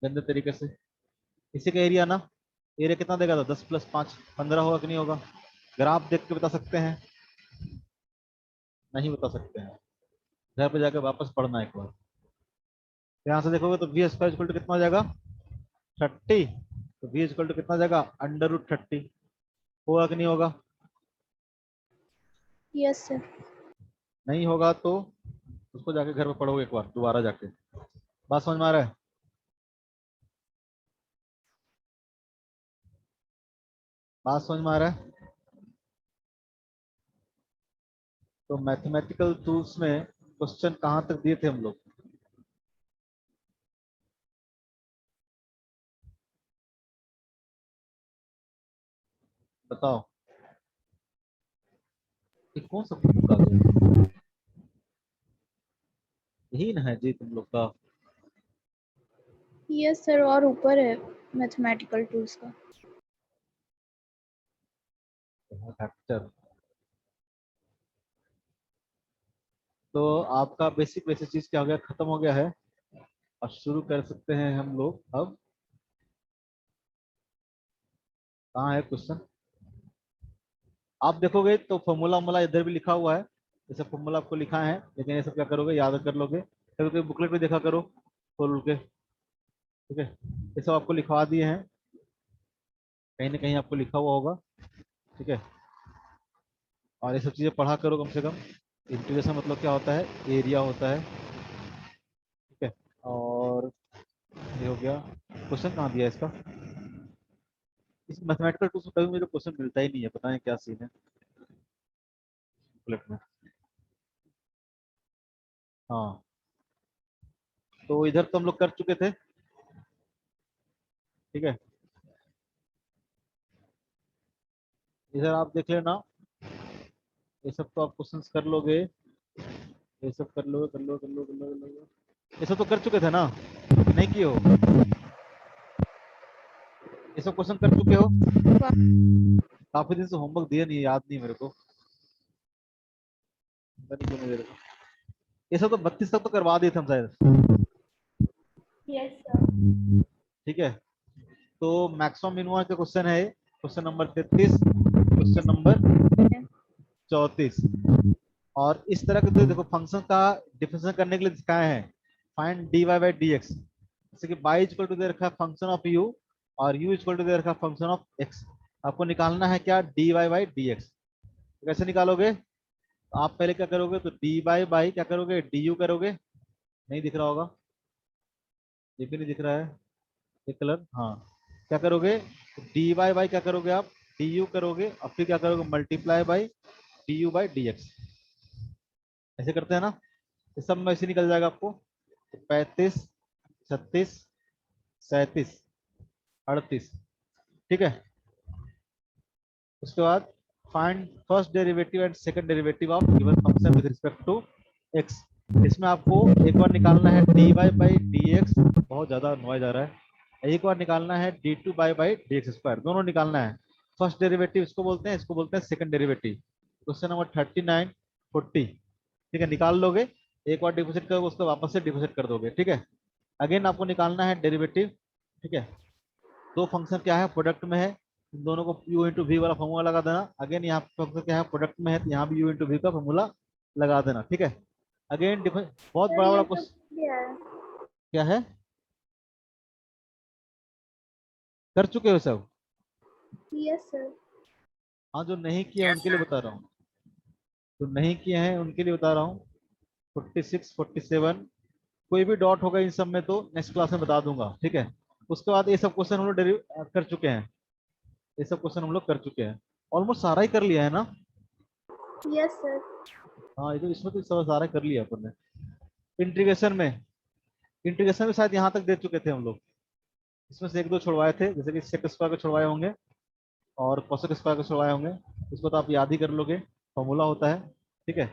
गंदे तरीके से, इसी का एरिया ना, एरिया कितना देगा, तो 10 + 5 15 होगा कि नहीं होगा, ग्राफ देख के बता सकते हैं, नहीं बता सकते हैं, घर पे जाकर वापस पढ़ना एक बार। यहाँ से देखोगे तो v² इक्वल टू कितना हो जाएगा 30, तो v इक्वल टू कितना हो जाएगा √30, होगा कि नहीं होगा, यस सर। नहीं होगा तो उसको जाके घर पे पढ़ोगे एक बार दोबारा जाके। बात समझ में आ रहा है, बात समझ में आ रहा है। तो मैथमेटिकल टूल्स में क्वेश्चन कहाँ तक दिए थे हम लोग, बताओ, ये कौन सा बुक आ गया, यही ना है जी तुम लोग का, यस सर, और ऊपर है मैथमेटिकल टूल्स का। फैक्टर। तो आपका बेसिक बेसिक चीज क्या हो गया, खत्म हो गया है, और शुरू कर सकते हैं हम लोग अब। कहाँ है क्वेश्चन, आप देखोगे तो फॉर्मूला वॉर्मूला इधर भी लिखा हुआ है, जैसे फॉर्मूला आपको लिखा है, लेकिन ये सब क्या करोगे, याद कर लोगे, कभी कभी बुकलेट भी देखा करो खोल के, ठीक है, ये सब आपको लिखवा दिए हैं, कहीं ना कहीं आपको लिखा हुआ होगा, ठीक है, और ये सब चीजें पढ़ा करो कम से कम, इंटीग्रेशन मतलब क्या होता है, एरिया होता है, ठीक है। और ये हो गया। क्वेश्चन कहाँ दिया है इसका, इस मैथमेटिकल टूल्स में कभी मुझे क्वेश्चन मिलता ही नहीं है, पता नहीं क्या सीन है बुलेट में। हाँ, तो इधर तो हम लोग कर चुके थे, ठीक है। इधर आप देख लेना, ये सब तो आप क्वेश्चंस कर लोगे, ये सब कर लोगे, कर लोगे। ये सब तो कर चुके थे ना, नहीं किए हो, ये सब क्वेश्चन कर चुके हो। काफी दिन से होमवर्क दिया नहीं है, याद नहीं मेरे को, पता नहीं क्यों नहीं दे रहे। ये सब तो 32 तक तो करवा दिए थे हम शायद, यस सर। ठीक है। तो मैक्सिमम मिनिमम का क्वेश्चन है, क्वेश्चन नंबर 33, क्वेश्चन नंबर 34। और इस तरह के तो देखो फंक्शन का डिफरेंशिएशन करने के लिए दिखाए हैं, find dy by D x, जैसे कि y इक्वल टू दे रखा है फंक्शन ऑफ u और u इक्वल टू दे रखा है फंक्शन ऑफ x। आपको निकालना है क्या, dy बाई डी एक्स। कैसे निकालोगे, तो आप पहले क्या करोगे, तो dy बाई क्या करोगे, du करोगे, नहीं दिख रहा होगा, ये भी नहीं दिख रहा है ये कलर, हाँ। क्या करोगे, dy बाई क्या करोगे आप, du करोगे, और फिर क्या करोगे, multiply by du by D x. ऐसे करते हैं ना, ये सब में ऐसे निकल जाएगा आपको, 35, 36, 37, 38, ठीक है। उसके बाद find first derivative and second derivative of given function with respect to x. इसमें आपको एक बार निकालना है dy बाई डी एक्स, बहुत ज्यादा नॉइज आ रहा है, एक बार निकालना है d2 by D x square, दोनों निकालना है। फर्स्ट डेरिवेटिव इसको बोलते हैं, इसको बोलते हैं सेकंड डेरिवेटिव। क्वेश्चन नंबर 39, 40, ठीक है, निकाल लोगे, एक बार डिपोजिट करोगे उसको वापस से डिपोजिट कर दोगे, ठीक है। अगेन आपको निकालना है डेरिवेटिव, ठीक है। दो फंक्शन क्या है, प्रोडक्ट में है, इन दोनों को u इंटू वी वाला फॉर्मूला लगा देना। अगेन यहाँ फंक्शन क्या है, प्रोडक्ट में है, तो यहाँ भी u इंटू वी का फॉर्मूला लगा देना, ठीक है। अगेन बहुत सर बड़ा बड़ा ये सब क्वेश्चन क्या है? क्या है, कर चुके हो सब। Yes sir. हाँ, जो नहीं किया यस उनके लिए सर। बता रहा हूँ, जो नहीं किए हैं उनके लिए बता रहा हूँ। 46, 47, कोई भी डॉट होगा इन सब में तो नेक्स्ट क्लास में बता दूंगा, ठीक है। उसके बाद ये सब क्वेश्चन हम लोग कर चुके हैं, ये सब क्वेश्चन हम लोग कर चुके हैं, ऑलमोस्ट सारा ही कर लिया है ना। Yes sir. हाँ, ये तो इसमें तो सब सारा कर लिया अपन ने। इंटीग्रेशन में, इंटीग्रेशन में शायद यहाँ तक दे चुके थे हम लोग, इसमें से एक दो छुड़वाए थे, जैसे कि सेक स्क्वायर को छुड़वाए होंगे और कोसेक स्क्वायर को छुड़वाए होंगे, इसको तो आप याद ही कर लोगे, फॉर्मूला होता है, ठीक है।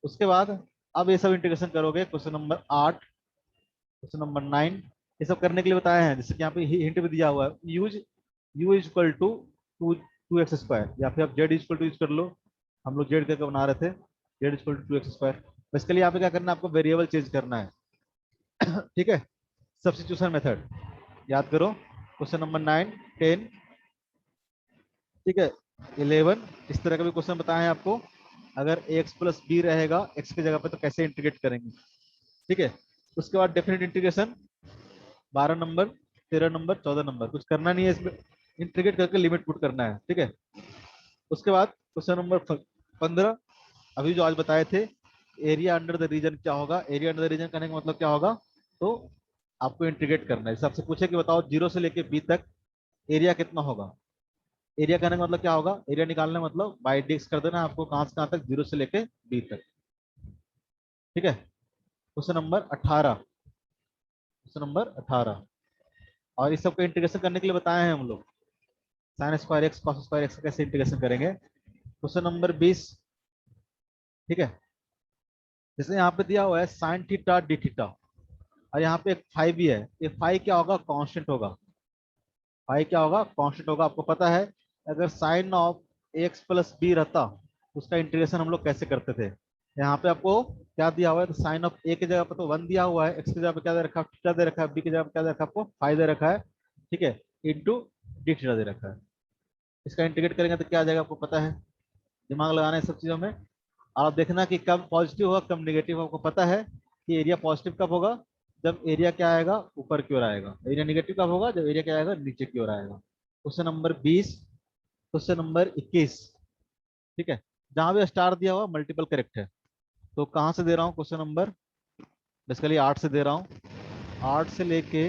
उसके बाद अब ये सब इंटीग्रेशन करोगे, क्वेश्चन नंबर 8, क्वेश्चन नंबर 9, ये सब करने के लिए बताए हैं, जैसे कि यहाँ पे हिंट भी दिया हुआ है, use u is equal to two x square, या फिर आप z इक्वल टू यूज कर लो, हम लोग z करके बना रहे थे, z equal to x square. इसके लिए यहाँ पे क्या करना है, आपको वेरिएबल चेंज करना है, ठीक है। सब्स्टिट्यूशन मेथड याद करो, क्वेश्चन नंबर 9, 10, ठीक है, 11, इस तरह का भी क्वेश्चन बताए हैं आपको। अगर ax प्लस बी रहेगा x की जगह पे तो कैसे इंटीग्रेट करेंगे, ठीक है। उसके बाद definite integration 12 number, 13 number, 14 number, कुछ करना नहीं है इसमें, इंटीग्रेट करके लिमिट पुट करना है, ठीक है। उसके बाद क्वेश्चन नंबर 15, अभी जो आज बताए थे, एरिया अंडर द रीजन क्या होगा, एरिया अंडर द रीजन करने का मतलब क्या होगा, तो आपको इंटीग्रेट करना है। जैसे आपसे पूछे कि बताओ 0 से लेके बी तक एरिया कितना होगा, एरिया करने का मतलब क्या होगा, एरिया निकालने का मतलब बाई डिक्स कर देना आपको, कहां से कहां तक, 0 से लेके बी तक, ठीक है। क्वेश्चन नंबर 18, क्वेश्चन नंबर 18, और इस सब का इंटीग्रेशन करने के लिए बताए हैं हम लोग, sine square x cos square x कैसे इंटीग्रेशन करेंगे। क्वेश्चन नंबर 20, ठीक है, जैसे यहाँ पे दिया हुआ है साइन थीटा डी थीटा, और यहाँ पे एक फाई भी है, ये फाई क्या होगा, कांस्टेंट होगा, फाई क्या होगा, कांस्टेंट होगा। आपको पता है अगर sine of x plus b रहता, उसका इंटीग्रेशन हम लोग कैसे करते थे। यहाँ पे आपको क्या दिया हुआ है, तो साइन ऑफ ए की जगह पर तो 1 दिया हुआ है, एक्स की जगह पर क्या दे रखा है, थीटा दे रखा है, बी की जगह पर क्या दे रखा है, आपको फाई दे रखा है, ठीक है, इंटू डी थीटा दे रखा है। इसका इंटीग्रेट करेंगे तो क्या आ जाएगा, आपको पता है, दिमाग लगाना है सब चीजों में। और आप देखना कि कब पॉजिटिव होगा कब निगेटिव, आपको पता है कि एरिया पॉजिटिव कब होगा, जब एरिया क्या आएगा, ऊपर की ओर आएगा, एरिया निगेटिव कब होगा, जब एरिया क्या आएगा, नीचे की ओर आएगा। क्वेश्चन नंबर 20, क्वेश्चन नंबर 21, ठीक है, जहां भी स्टार दिया हुआ मल्टीपल करेक्ट है, तो कहाँ से दे रहा हूँ क्वेश्चन नंबर, बेसिकली 8 से दे रहा हूँ। 8 से लेके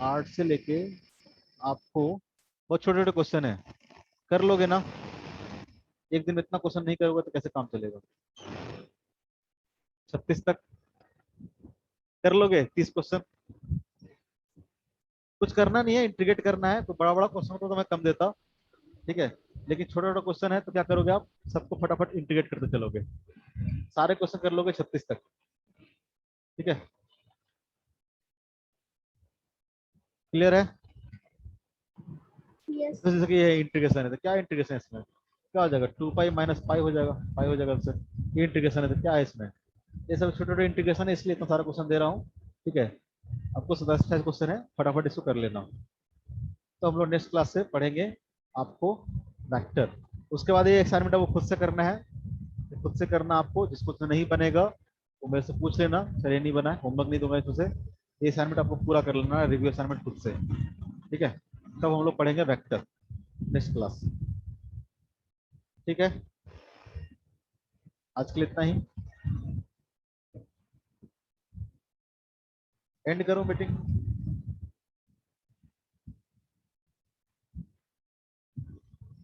8 से लेके आपको बहुत छोटे छोटे क्वेश्चन है, कर लोगे ना? एक दिन में इतना क्वेश्चन नहीं करोगे तो कैसे काम चलेगा? 36 तक कर लोगे? 30 क्वेश्चन, कुछ करना नहीं है, इंटीग्रेट करना है। तो बड़ा बड़ा क्वेश्चन तो मैं कम देता, ठीक है, लेकिन छोटा छोटा क्वेश्चन है तो क्या करोगे आप, सबको फटाफट इंटीग्रेट करते चलोगे, सारे क्वेश्चन कर लोगे 36 तक, ठीक है? क्लियर है? यस। जैसे कि ये इंटीग्रेशन है तो क्या इंटीग्रेशन है इसमें, क्या हो जाएगा, 2 पाई माइनस पाई हो जाएगा, पाई हो जाएगा आंसर। ये इंटीग्रेशन है तो क्या है इसमें, ये सब छोटे छोटे इंटीग्रेशन है, इसलिए इतना सारा क्वेश्चन दे रहा हूँ, ठीक है? आपको 27 क्वेश्चन है, फटाफट इसको कर लेना। तो हम लोग नेक्स्ट क्लास से पढ़ेंगे आपको वेक्टर। उसके बाद ये असाइनमेंट आपको खुद से करना है, खुद से करना आपको, जिसको तो नहीं बनेगा वो मेरे से पूछ लेना, चलिए नहीं बना है होमवर्क नहीं दूंगा तुझे, ये असाइनमेंट आपको पूरा कर लेना है, रिव्यू असाइनमेंट खुद से, ठीक है? तब हम लोग पढ़ेंगे वेक्टर नेक्स्ट क्लास, ठीक है? आज के लिए इतना ही, एंड करो मीटिंग।